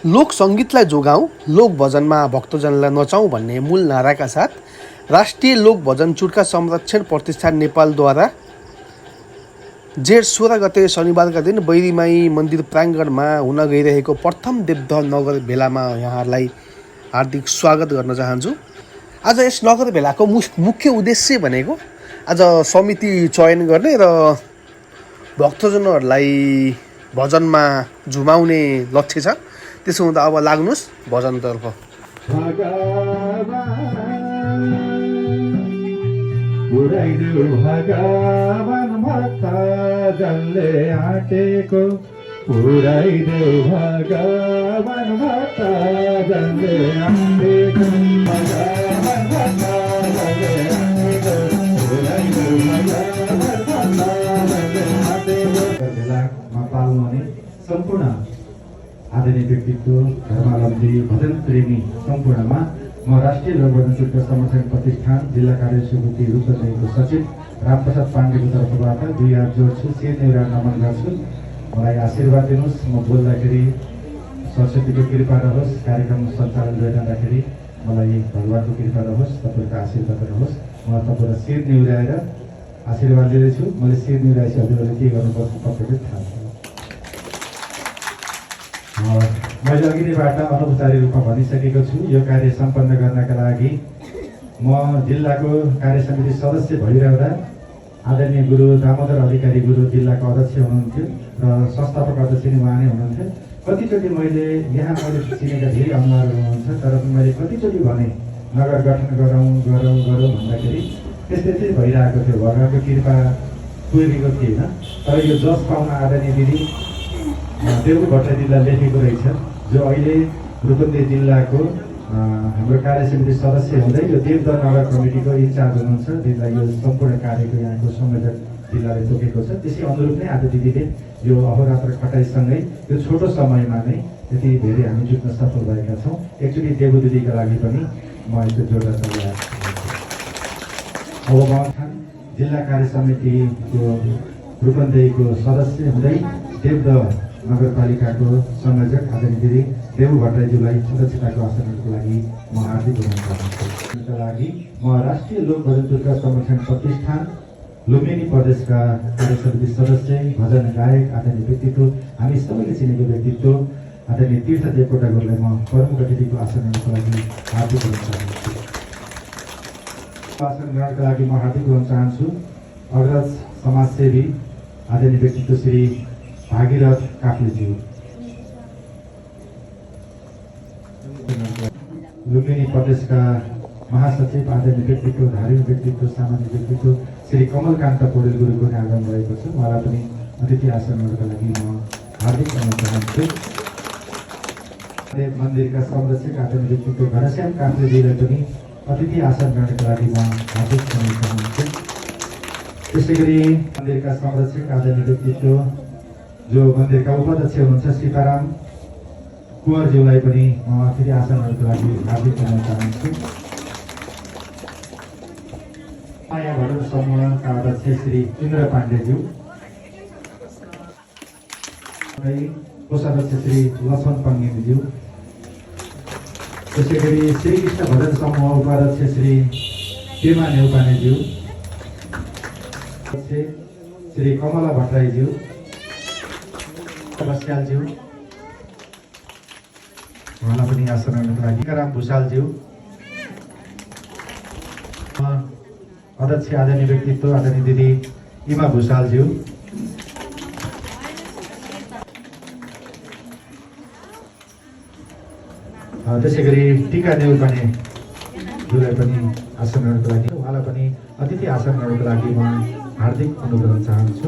लोक सङ्गीतलाई जोगाउँ, लोक भजनमा भक्तजनलाई नचाउँ भन्ने मूल नाराका साथ राष्ट्रिय लोक भजन चुटका संरक्षण प्रतिष्ठान नेपालद्वारा जेठ 16 गते शनिबारका दिन बैरीमाई मन्दिर प्राङ्गणमा हुन गइरहेको प्रथम देवदह नगर भेलामा यहाँहरूलाई हार्दिक स्वागत गर्न चाहन्छु। आज यस नगर भेलाको मुख्य उद्देश्य भनेको आज समिति चयन गर्ने र भक्तजनहरूलाई भजनमा झुमाउने लक्ष्य छ। त्यसो हुँदा अब लाग्नुहोस् भजनतर्फ। भगवान भक्त जसले आँटेको पुऱ्याइदेऊ भगवान भक्त जसले आँटेको भगवान भक्त जसले आँटेको पुऱ्याइदेऊ भगवान भक्त जसले आँटेको। बेलामा पाल्नुहुने सम्पूर्ण आदरणीय व्यक्तित्व, धर्मावलम्बी, भजन प्रेमी सम्पूर्णमा म राष्ट्रिय लोक भजन चुटका संरक्षण प्रतिष्ठान जिल्ला कार्य समिति रूपन्देहीको सचिव रामप्रसाद पाण्डेको तर्फबाट 2 हात जोड्छु, शिर नेउरा नमन गर्छु। मलाई आशीर्वाद दिनुहोस्। म बोल्दाखेरि सरस्वतीको कृपा रहोस्, कार्यक्रम सञ्चालन गरिरहँदाखेरि मलाई भगवानको कृपा रहोस्, तपाईँको आशीर्वाद रहोस्। म तपाईँलाई शिर नेउराएर आशीर्वाद दिँदैछु। मैले शिर नेउराएपछि हजुरहरूले के गर्नुपर्छ तपाईँले थाहा छ। मैले अघि नैबाट अनौपचारिक रूपमा भनिसकेको छु। यो कार्य सम्पन्न गर्नका लागि म जिल्लाको कार्य समिति सदस्य भइरहँदा आदरणीय गुरु दामोदर अधिकारी गुरु जिल्लाको अध्यक्ष हुनुहुन्थ्यो र संस्थापक अध्यक्ष नि उहाँ नै हुनुहुन्थ्यो। कतिचोटि मैले चिनेका धेरै अनुहारहरू हुनुहुन्छ, तर मैले कतिचोटि भने नगर गठन गरौँ गरौँ गरौँ भन्दाखेरि त्यस्तै भइरहेको थियो। भगवानको कृपा पुगेको थिएन। तर यो जस पाउन आदरणीय दिदी देवु भट्टराईजीलाई लेखेको रहेछ, जो अहिले रूपन्देही जिल्लाको हाम्रो कार्य समिति सदस्य हुँदै यो देवदह नगर कमिटीको इन्चार्ज हुनुहुन्छ। दिदीलाई यो सम्पूर्ण कार्यको यहाँको संयोजक जिल्लाले तोकेको छ। त्यसै अनुरूप नै आज दिदीले यो अहोरात्र खटाइसँगै यो छोटो समयमा नै यति धेरै हामी जुट्न सफल भएका छौँ। एकचोटि देवु दिदीका लागि पनि म यस्तो जोडदार धन्यवाद। अब म जिल्ला कार्य समितिको रूपन्देहीको सदस्य हुँदै देवदह नगरपालिकाको संयोजक आदरणीय दिदी देवु भट्टराईज्यूलाई सुरक्षितताको आसनको लागि म हार्दिक धन्यवाद चाहन्छु। यसका लागि म राष्ट्रिय लोक भजन चुटका संरक्षण प्रतिष्ठान लुम्बिनी प्रदेशका कार्य समिति सदस्य, भजन गायक, आदरणीय व्यक्तित्व, हामी सबैले चिनेको व्यक्तित्व आदरणीय तीर्थ देवकोटा गुरुलाई म प्रमुख अतिथिको आसनको लागि हार्दिक धन्यवाद चाहन्छु। आसन ग्रहणका लागि म हार्दिक धन्यवाद चाहन्छु अग्रज समाजसेवी आदरणीय व्यक्तित्व श्री भागीरथ काफ्लेज्यू, लुम्बिनी प्रदेशका महासचिव आदरणीय व्यक्तित्व, धार्मिक व्यक्तित्व, सामाजिक व्यक्तित्व श्री कमलकान्त पौडेल गुरुको आगमन भएको छ। उहाँलाई पनि अतिथि आसनहरूका लागि म हार्दिक अनुरोध चाहन्छु। मन्दिरका संरक्षक आदरणीय व्यक्तित्व घनश्याम काफ्लेज्यूलाई पनि अतिथि आसन ग्रहणका लागि म हार्दिक अनुरोध चाहन्छु। त्यसै गरी मन्दिरका संरक्षक आदरणीय व्यक्तित्व जो मन्दिरका उपाध्यक्ष हुनुहुन्छ सीताराम कुँवरज्यूलाई पनि म अतिथि आसनहरूको लागि हार्दिक धन्यवाद चाहन्छु। माया भवन समूहका अध्यक्ष श्री इन्द्र पाण्डेज्यू, कोषाध्यक्ष श्री लक्ष्मण पङ्गिमज्यू, त्यसै गरी श्रीकृष्ण भजन समूह उपाध्यक्ष श्री पेमा नेउपानेज्यू, श्री कमला भट्टराईज्यू, बस्यालज्यू, उहाँलाई पनि आसनको लागि राम भुषालज्यू, अध्यक्ष आदरणीय व्यक्तित्व आदरणीय दिदी इमा भुषालज्यू, त्यसै गरी टिका नेउपानेज्यूलाई पनि आसनहरूको लागि उहाँलाई पनि अतिथि आसनहरूको लागि म हार्दिक अनुरोध गर्न चाहन्छु।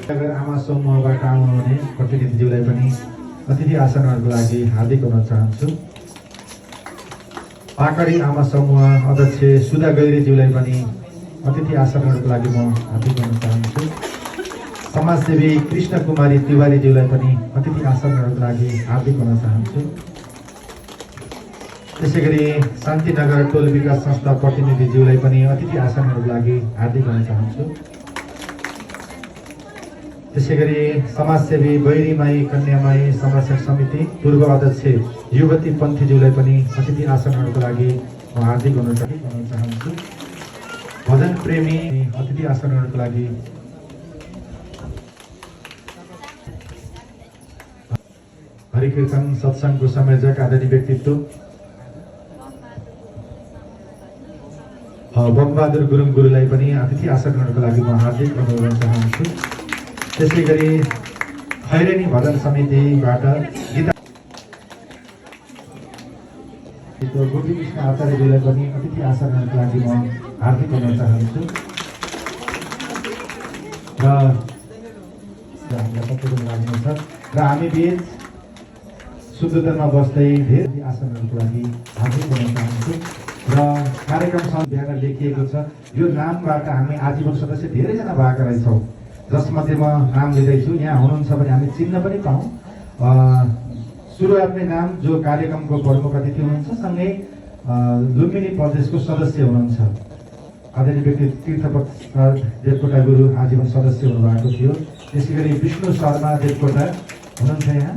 आमा समूहबाट आउनुहुने प्रतिनिधिज्यूलाई पनि अतिथि आसनहरूको लागि हार्दिक अनुरोध चाहन्छु। पाकडी आमा समूह अध्यक्ष सुधा गैरीज्यूलाई पनि अतिथि आसनहरूको लागि म हार्दिक अनुरोध चाहन्छु। समाजसेवी कृष्ण कुमारी तिवारीज्यूलाई पनि अतिथि आसनहरूको लागि हार्दिक अनुरोध चाहन्छु। त्यसै गरी शान्तिनगर टोल विकास संस्था प्रतिनिधिज्यूलाई पनि अतिथि आसनहरूको लागि हार्दिक अनुरोध चाहन्छु। त्यसै गरी समाजसेवी बैरीमाई कन्यामाई संरक्षक समिति पूर्व अध्यक्ष युवती पन्थीज्यूलाई पनि अतिथि आसनहरूको लागि म हार्दिक अनुरोध गर्न चाहन्छु। भजन प्रेमी अतिथि आसनहरूको लागि हरिकीर्तन सत्सङ्गको संयोजक आदरणीय व्यक्तित्व बमबहादुर गुरुङ गुरुलाई पनि अतिथि आसनहरूको लागि म हार्दिक अनुरोध गर्न चाहन्छु। त्यसै गरी खैरेनी भजन समितिबाट गीता गोपीकृष्ण आचार्यज्यूलाई पनि अतिथि आसनहरूको लागि म हार्दिक अनुरोध चाहन्छु। र हामी बीच शुद्धोदनमा बस्दै धेरै आसनहरूको लागि हार्दिक अनुरोध चाहन्छु। र कार्यक्रम बिहान लेखिएको छ, यो नामबाट हामी आजीवन सदस्य धेरैजना भएका रहेछौँ, जसमध्ये म नाम लिँदैछु। यहाँ हुनुहुन्छ भने हामी चिन्न पनि पाऊँ। सुरुवातमै नाम जो कार्यक्रमको प्रमुख अतिथि हुनुहुन्छ, सँगै लुम्बिनी प्रदेशको सदस्य हुनुहुन्छ आदरणीय व्यक्ति तीर्थप्रसाद देवकोटा गुरु आजीवन सदस्य हुनुभएको थियो। त्यसै गरी विष्णु शर्मा देवकोटा हुनुहुन्छ यहाँ,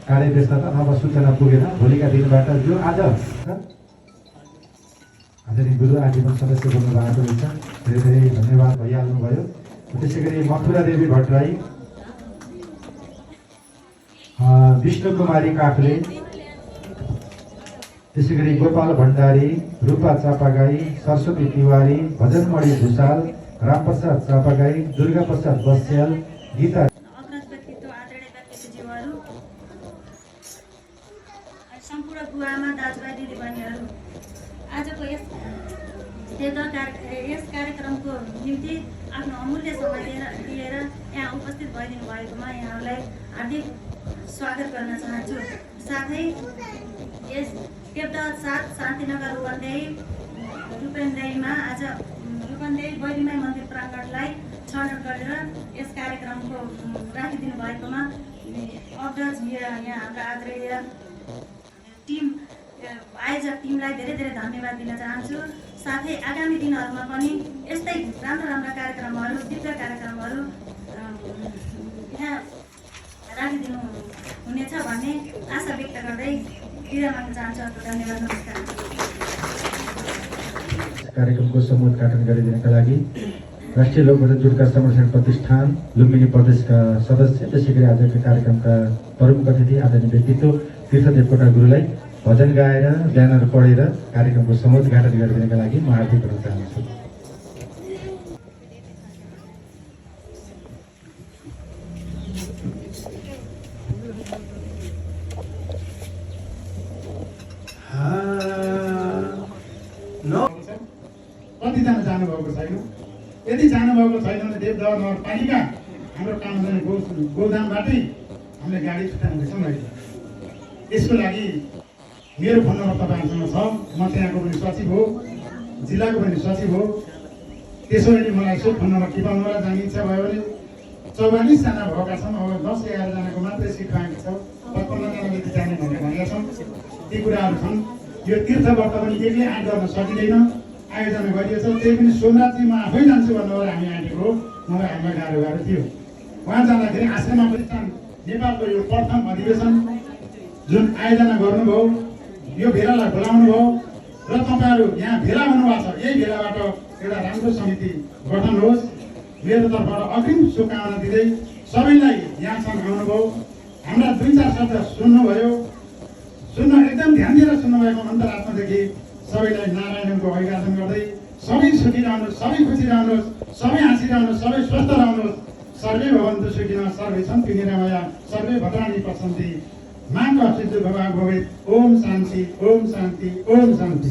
कार्य व्यस्तता नभए सूचना पुगेन भोलिका दिनबाट जो आज आदरणीय गुरु आजीवन सदस्य बन्नुभएको रहेछ, धेरै धेरै धन्यवाद भइहाल्नुभयो। त्यसै गरी मथुरा देवी भट्टराई, विष्णु कुमारी काफ्ले, त्यसै गरी गोपाल भण्डारी, रूपा चापागाई, सरस्वती तिवारी, भजनमणि भूषाल, रामप्रसाद चापागाई, दुर्गा प्रसाद बस्याल, गीता सम्पूर्ण बुवामा दाजुभाइ दिदीबहिनीहरू, आजको यस कार्यक्रमको निम्ति आफ्नो अमूल्य समय दिएर यहाँ उपस्थित भइदिनु भएकोमा यहाँलाई हार्दिक स्वागत गर्न चाहन्छु। साथै यस देवदह 7 शान्तिनगर रूपन्देहीमा आज रूपन्देही बैरीमाई मन्दिर प्राङ्गणलाई छनौट गरेर यस कार्यक्रमको राखिदिनु भएकोमा अध्यक्ष यहाँ हाम्रा आदरणीय टिम आयोजक टिमलाई धेरै धेरै धन्यवाद दिन चाहन्छु। साथै आगामी दिनहरूमा पनि यस्तै राम्रा कार्यक्रमहरू, दिव्य कार्यक्रमहरू यहाँ राखिदिनु हुनेछ भन्ने आशा व्यक्त गर्दै बिदा माग्न चाहन्छु। धन्यवाद, नमस्कार। कार्यक्रमको समुद्घाटन गरिदिनका लागि राष्ट्रिय लोकभजन जुटका संरक्षण प्रतिष्ठान लुम्बिनी प्रदेशका सदस्य, त्यसै गरी आजको कार्यक्रमका प्रमुख अतिथि आदरणीय व्यक्तित्व तीर्थ देवकोटा गुरुलाई भजन गाएर ब्यानर पढेर कार्यक्रमको समुद्घाटन गरिदिनका लागि म हार्दिक अनुरोध चाहन्छु। कतिजना जानुभएको छैन? यदि जानुभएको छैन भने देवदह नगरपालिका हाम्रो काम गर्ने गोदामबाटै हामीले गाडी छुट्याउँदैछौँ अहिले। यसको लागि मेरो फोन नम्बर तपाईँहरूसँग छ। म त्यहाँको पनि सचिव हो, जिल्लाको पनि सचिव हो। त्यसो भने मलाई यसो फोन नम्बर टिपाउनु होला। जाने इच्छा भयो भने 44 जना भएका छौँ, अब 10-11 जनाको मात्रै सिट बाँकी छ, 55 जनाले जाने भनेका छौँ। ती कुराहरू छन्। यो तीर्थव्रत पनि एक्लै आँट गर्न सकिँदैन, आयोजना गरिएको छ। त्यही पनि सोमनाथ चाहिँ म आफै जान्छु भन्नुभयो, हामी आँटेको हो, नभए हामीलाई गाह्रो थियो। उहाँ जाँदाखेरि आश्रममा प्रतिष्ठान नेपालको यो प्रथम अधिवेशन जुन आयोजना गर्नुभयो, यो भेलालाई बोलाउनु भयो र तपाईँहरू यहाँ भेला हुनुभएको छ। यही भेलाबाट एउटा राम्रो समिति गठन होस्। मेरो तर्फबाट अग्रिम शुभकामना दिँदै सबैलाई यहाँसम्म आउनुभयो, हाम्रा 2-4 शब्द सुन्नुभयो, एकदम ध्यान दिएर सुन्नुभएको अन्तरात्मादेखि सबैलाई नारायणको अभिवादन गर्दै सबै सुखी रहनुहोस्, सबै खुसी रहनुहोस्, सबै हाँसिरहनुहोस्, सबै स्वस्थ रहनुहोस्। सर्वे भवन्तु सुखिनः, सर्वे सन्तु निरामया, सर्वे भद्राणि पश्यन्ति, मा कश्चित् दुःखभाग् भवेत्। ओम शान्ति, ओम शान्ति, ओम शान्ति।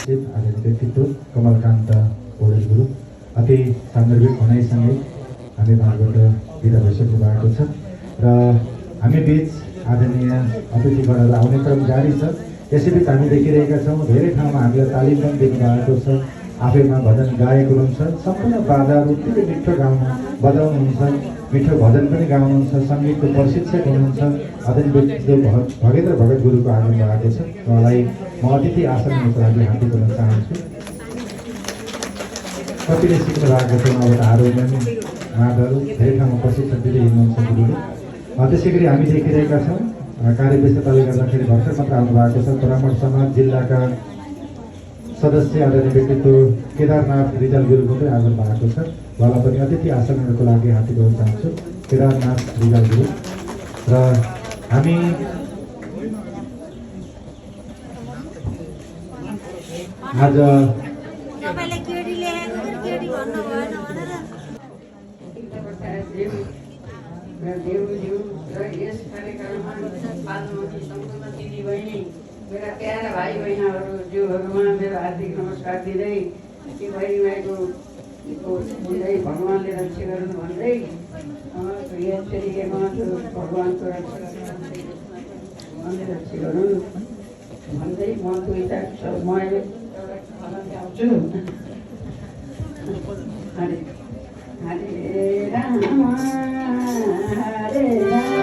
आदरणीय व्यक्तित्व कमलकान्त पौडेल गुरु अति सान्दर्भिक भनाइसँगै हामी भागबाट बिदा भइसक्नु भएको छ र हामी बीच आदरणीय अतिथिगणहरू आउने क्रम जारी छ। यसैबिच हामी देखिरहेका छौँ धेरै ठाउँमा हामीलाई तालिम पनि दिनुभएको छ। आफैमा भजन गाएको हुनुहुन्छ, सम्पूर्ण बाधाहरू उत्तिकै मिठो बजाउनुहुन्छ, मिठो भजन पनि गाउनुहुन्छ, सङ्गीतको प्रशिक्षक हुनुहुन्छ। आदरणीय व्यक्तित्व भगेन्द्र भगत गुरुको आगमन भएको छ। उहाँलाई म अतिथि आसनको लागि हार्दिक गर्न चाहन्छु। कतिले सिक्नु भएको छ उहाँबाट हार्मोनियम उहाँहरू धेरै ठाउँमा प्रशिक्षण दिँदै हिँड्नुहुन्छ गुरुले। त्यसै गरी हामी देखिरहेका छौँ कार्यव्यस्तताले गर्दाखेरि भर्खर मात्र आउनुभएको छ ब्राह्मण समाज जिल्लाका सदस्य आदरणीय व्यक्तित्व केदारनाथ रिजाल गुरु पनि आउनु भएको छ। उहाँलाई पनि अतिथि आसनहरूको लागि हार्दिक गर्न चाहन्छु केदारनाथ रिजाल गुरु। र हामी आज तपाईँले केडी लेखेको थियो केडी भन्नु भएन भनेर देवज्यू र यस कार्यक्रममा बालमती सम्पूर्ण दिदीबहिनी मेरा प्यारा भाइ बहिनीहरू ज्यूहरूमा मेरो हार्दिक नमस्कार दिँदै के बहिनीको हुँदै भगवान्ले रक्षा गर्नु भन्दै यस तरिकामा भगवान्को रक्षा भगवान्ले रक्षा गरौँ भन्दै म दुईवटा म अहिले आउँछु। हरे राम हरे राम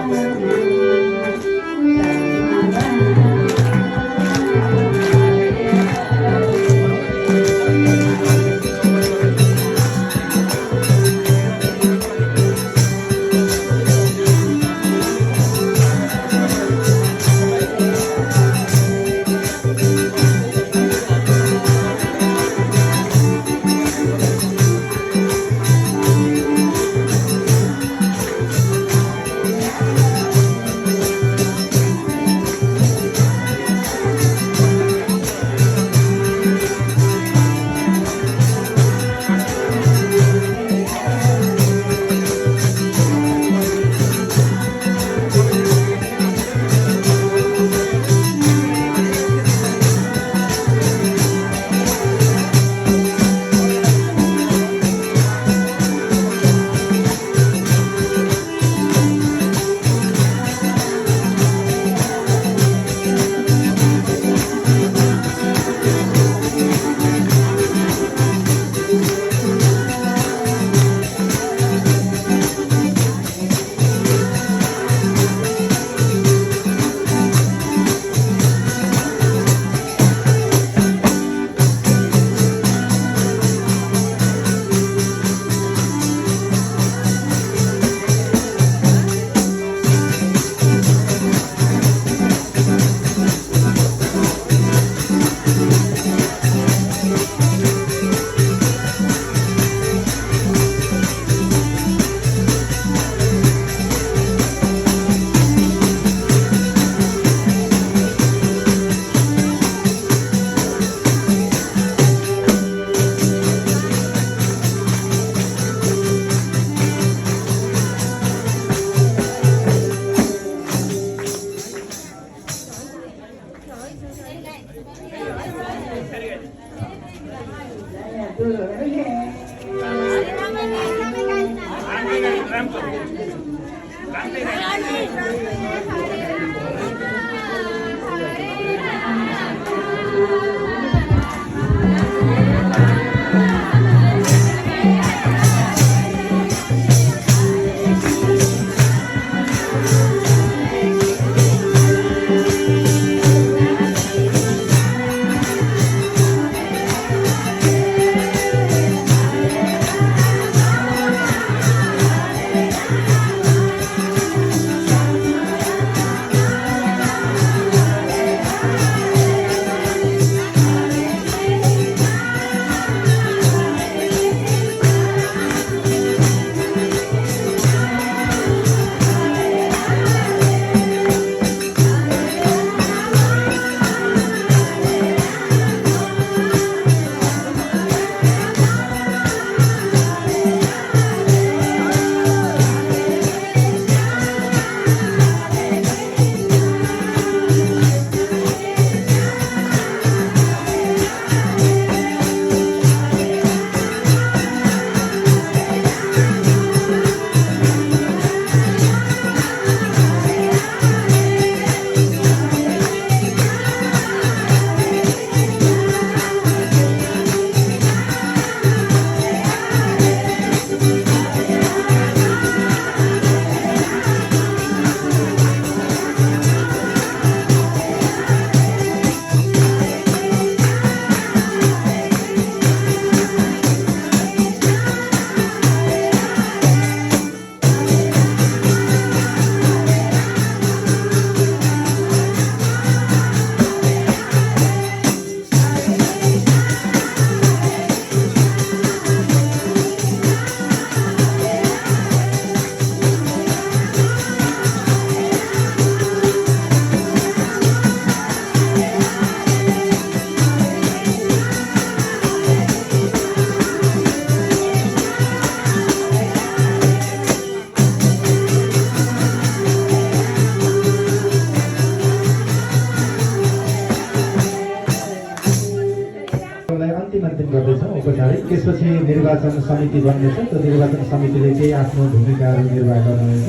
त्यसपछि निर्वाचन समिति बन्नेछ। त्यो निर्वाचन समितिले केही आफ्नो भूमिकाहरू निर्वाह गर्नुहुनेछ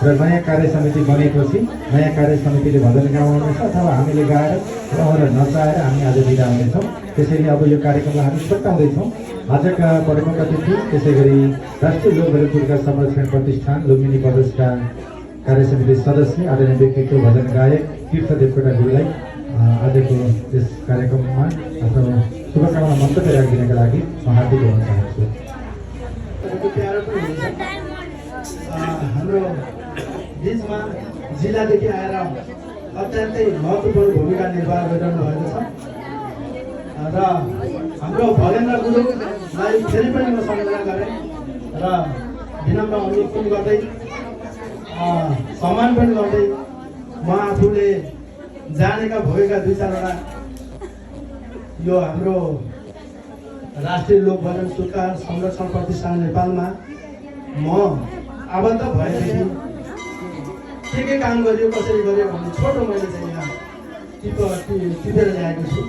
र नयाँ कार्य समिति बनेपछि नयाँ कार्य समितिले भजन गाउनुहुनेछ अथवा हामीले गाएर र नचाएर हामी आज बिदा हुनेछौँ। त्यसैले अब यो कार्यक्रमलाई हामी छुट्याउँदैछौँ। आजका प्रमुख अतिथि त्यसै गरी राष्ट्रिय लोक भजन पुरस्कार संरक्षण प्रतिष्ठान लुम्बिनी प्रदेशका कार्य समिति सदस्य आदरणीय व्यक्तित्व भजन गायक तीर्थ देवकोटा गुरुलाई आजको यस कार्यक्रममा आफ्नो शुभकामना मन्तव्य राखिदिनका लागि म हार्दिक भन्न चाहन्छु। प्यारो पनि हुन्छ। हाम्रो बिचमा जिल्लादेखि आएर अत्यन्तै महत्त्वपूर्ण भूमिका निर्वाह गरिरहनु भएको छ र हाम्रो भलेन्द्र गुरुङलाई फेरि पनि म सम्झना गरेँ र विनम्र अनुरोध पनि गर्दै सम्मान पनि गर्दै म आफूले जानेका भएका 2-4वटा यो हाम्रो राष्ट्रिय लोक भजन पुरस्कार संरक्षण प्रतिष्ठान नेपालमा म आबद्ध भएदेखि के काम गरियो कसरी गरियो भन्ने छोटो मैले चाहिँ यहाँ टिपेर ल्याएको छु।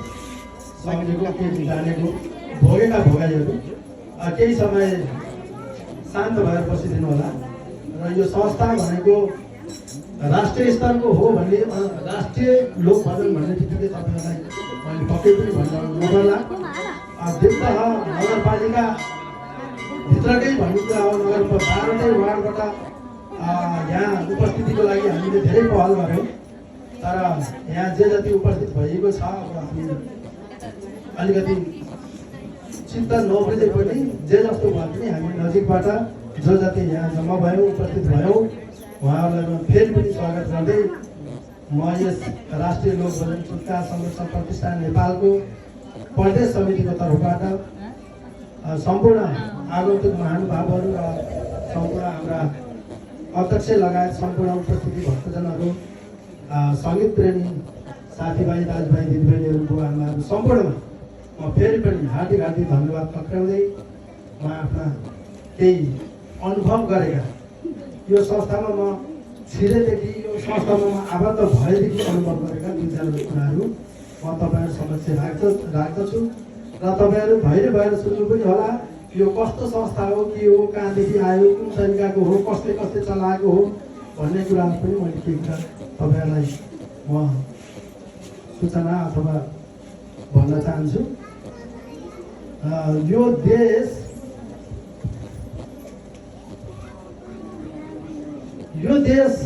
सम्झेको के जानेको भोगेका भोगाइहरू केही समय शान्त भएर बसिदिनु होला र यो संस्था भनेको राष्ट्रिय स्तरको हो भन्ने राष्ट्रिय लोक भजन भन्ने बित्तिकै तपाईँहरूलाई मैले पक्कै पनि भन्नु नपर्ला। देवदह नगरपालिका भित्रकै भन्ने कुरा हो। नगर 12वटै वार्डबाट यहाँ उपस्थितिको लागि हामीले धेरै पहल गऱ्यौँ तर यहाँ जे जति उपस्थित भइएको छ अब हामी अलिकति चित्त नबुझे पनि जे जस्तो भए पनि हामी नजिकबाट जो जति यहाँ जम्मा भयौँ उपस्थित भयौँ उहाँहरूलाई म फेरि पनि स्वागत गर्दै म यस राष्ट्रिय लोक भजन पुरस्कार संरक्षण प्रतिष्ठान नेपालको प्रदेश समितिको तर्फबाट सम्पूर्ण आगन्तुक महानुभावहरू र सम्पूर्ण हाम्रा अध्यक्ष लगायत सम्पूर्ण उपस्थिति भक्तजनहरू सङ्गीत प्रेमी साथीभाइ दाजुभाइ दिदीबहिनीहरू बुवा आमाहरू सम्पूर्णमा म फेरि पनि हार्दिक धन्यवाद पक्राउँदै म आफ्ना केही अनुभव गरेका यो संस्थामा म छिरेदेखि यो संस्थामा म आबद्ध भएदेखि अनुभव गरेका 2-4 कुराहरू म तपाईँहरू समक्ष राख्दछु र तपाईँहरू भएर सुन्नु पनि होला यो कस्तो संस्था हो के हो कहाँदेखि आयो कुन तरिकाको हो कसले चलाएको हो भन्ने कुराहरू पनि मैले केही कुरा तपाईँहरूलाई म सूचना अथवा भन्न चाहन्छु। यो देश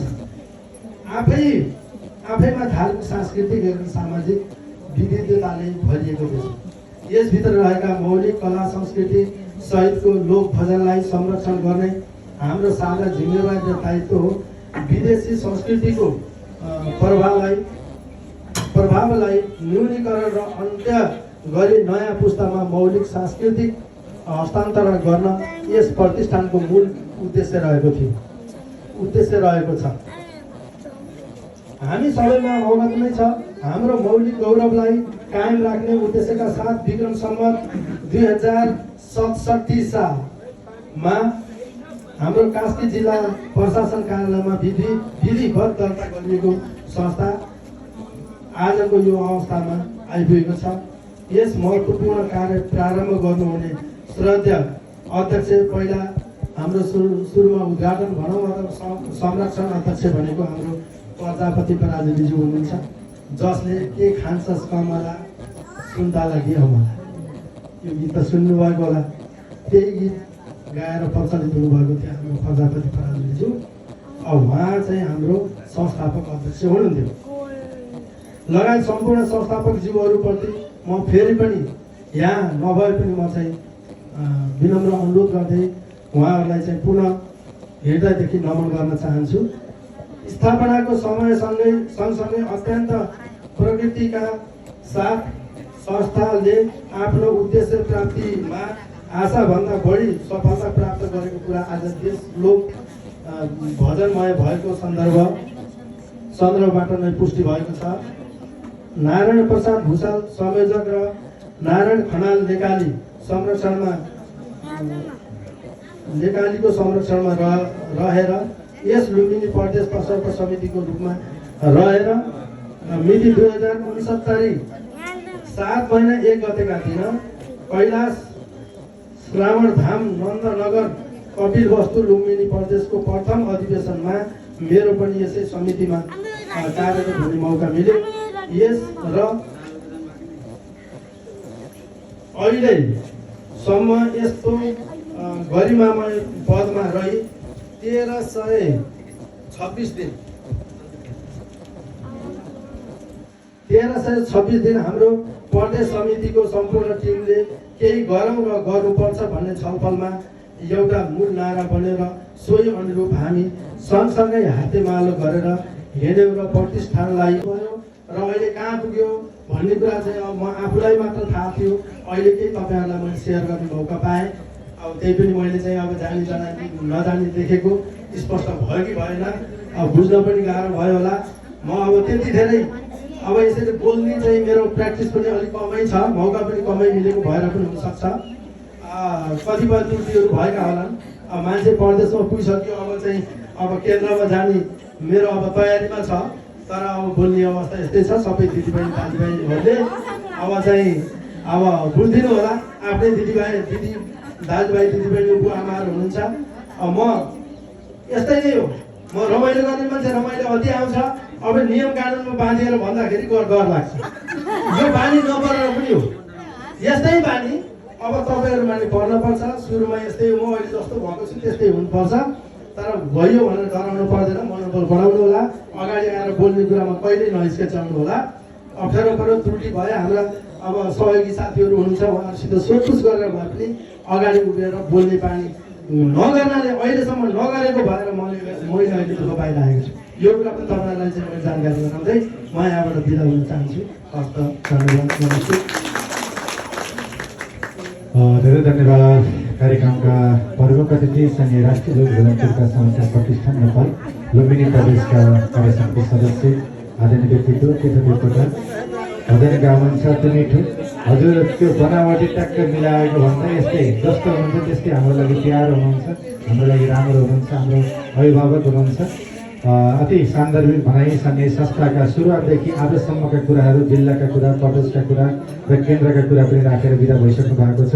आफैमा धार्मिक सांस्कृतिक एवं सामाजिक विविधताले भरिएको देश। यसभित्र रहेका मौलिक कला संस्कृति सहितको लोक भजनलाई संरक्षण गर्ने हाम्रो साझा जिम्मेवारी र दायित्व हो। विदेशी संस्कृतिको प्रभावलाई न्यूनीकरण र अन्त्य गरी नयाँ पुस्तामा मौलिक सांस्कृतिक हस्तान्तरण गर्न यस प्रतिष्ठानको मूल उद्देश्य रहेको छ। हामी सबैमा अवगत नै छ। हाम्रो मौलिक गौरवलाई कायम राख्ने उद्देश्यका साथ विक्रम सम्वत 2067 सालमा हाम्रो कास्की जिल्ला प्रशासन कार्यालयमा विधिवत दर्ता गरिएको संस्था आजको यो अवस्थामा आइपुगेको छ। यस महत्त्वपूर्ण कार्य प्रारम्भ गर्नुहुने श्रद्धेय अध्यक्ष पहिला हाम्रो सुरुमा उद्घाटन भनौँ अथवा संरक्षण अध्यक्ष भनेको हाम्रो प्रजापति पराजुलीज्यू हुनुहुन्छ जसले के खान्छस् कमला सुन्ताला के हमला यो गीत त सुन्नुभएको होला। त्यही गीत गाएर प्रचलित हुनुभएको थियो हाम्रो प्रजापति पराजुलीज्यू। अब उहाँ चाहिँ हाम्रो संस्थापक अध्यक्ष हुनुहुन्थ्यो। लगायत सम्पूर्ण संस्थापक जीवहरूप्रति म फेरि पनि यहाँ नभए पनि म चाहिँ विनम्र अनुरोध गर्दै उहाँहरूलाई चाहिँ पुनः हृदयदेखि नमन गर्न चाहन्छु। स्थापनाको सँगसँगै अत्यन्त प्रकृतिका साथ संस्थाले आफ्नो उद्देश्य प्राप्तिमा आशाभन्दा बढी सफलता प्राप्त गरेको कुरा आज देश लोक भजनमय भएको सन्दर्भबाट नै पुष्टि भएको छ। नारायण प्रसाद भुषाल संयोजक र नारायण खनाल लेकालीको संरक्षणमा रहेर यस लुम्बिनी प्रदेश प्रसल्प समितिको रूपमा रहेर मिति 2069 7 महिना 1 गतेका दिन कैलाश श्रावण धाम नन्दनगर कपिल वस्तु लुम्बिनी प्रदेशको प्रथम अधिवेशनमा मेरो पनि यसै समितिमा कार्यरत हुने मौका मिल्यो। यस र अहिलेसम्म यस्तो गरिमामय पदमा रही 1326 दिन 1326 दिन हाम्रो प्रदेश समितिको सम्पूर्ण टिमले केही गरौँ र गर्नुपर्छ भन्ने छलफलमा एउटा मूल नारा बनेर सोही अनुरूप हामी सँगसँगै हातेमालो गरेर हिँड्यौँ र प्रतिष्ठानलाई गयो र अहिले कहाँ पुग्यो भन्ने कुरा चाहिँ अब म आफूलाई मात्र थाहा थियो। अहिले केही तपाईँहरूलाई मैले सेयर गर्ने मौका पाएँ। अब त्यही पनि मैले चाहिँ अब जानी नजानी देखेको स्पष्ट भयो कि भएन अब बुझ्न पनि गाह्रो भयो होला। म अब त्यति धेरै अब यसरी बोल्ने चाहिँ मेरो प्र्याक्टिस पनि अलिक कमै छ, मौका पनि कमै मिलेको भएर पनि हुनसक्छ। कतिपय त्रुटिहरू भएका होलान्। अब मान्छे परदेशमा पुगिसक्यो, अब चाहिँ अब केन्द्रमा जाने मेरो अब तयारीमा छ, तर अब बोल्ने अवस्था यस्तै छ। सबै दिदीबहिनी दाजुभाइहरूले अब चाहिँ अब बुझिदिनु होला। आफ्नै दिदी दाजुभाइ दिदीबहिनी बुवा आमाहरू हुनुहुन्छ। अब म यस्तै नै हो, म रमाइलो गर्ने मान्छे, रमाइलो अति आउँछ। अब नियम कानुनमा बाँधिएर भन्दाखेरि डर लाग्छ। यो बानी नपरेर पनि हो, यस्तै बानी अब तपाईँहरूमा नि पर्नुपर्छ। सुरुमा यस्तै म अहिले जस्तो भएको छु त्यस्तै हुनुपर्छ, तर भयो भनेर डराउनु पर्दैन, मनोबल बढाउनु होला। अगाडि आएर बोल्ने कुरामा कहिल्यै नहिचकिचाउनु होला। अप्ठ्यारो पऱ्यो त्रुटि भयो, हाम्रा अब सहयोगी साथीहरू हुनुहुन्छ, उहाँहरूसित सोधपुछ गरेर भए पनि अगाडि उभिएर बोल्ने बानी नगर्नाले अहिलेसम्म नगरेको भएर मैले अहिले दुःख पाइरहेको छु। यो कुरा पनि तपाईँहरूलाई चाहिँ मैले जानकारी गराउँदै म यहाँबाट बिदा हुन चाहन्छु। हस्त धन्यवाद, नमस्ते। धेरै धन्यवाद। कार्यक्रमका प्रमुख अतिथि संघीय राष्ट्रिय लोक भजनका संस्था प्रतिष्ठान नेपाल लुम्बिनी प्रदेशका कार्य समिति सदस्य आदरणीय व्यक्तित्व तीर्थदेवकोटा भजन गाउनुहुन्छ त्यो मिठो। हजुर त्यो बनावटी ट्याक्क मिलाएको भन्दा यस्तै जस्तो हुनुहुन्छ त्यस्तै हाम्रो लागि प्यारो हुनुहुन्छ, हाम्रो लागि राम्रो हुनुहुन्छ, हाम्रो अभिभावक हुनुहुन्छ। अति सान्दर्भिक भनाइ सङ्घीय संस्थाका सुरुवातदेखि आजसम्मका कुराहरू, जिल्लाका कुरा, प्रदेशका कुरा र केन्द्रका कुरा पनि राखेर बिदा भइसक्नु भएको छ।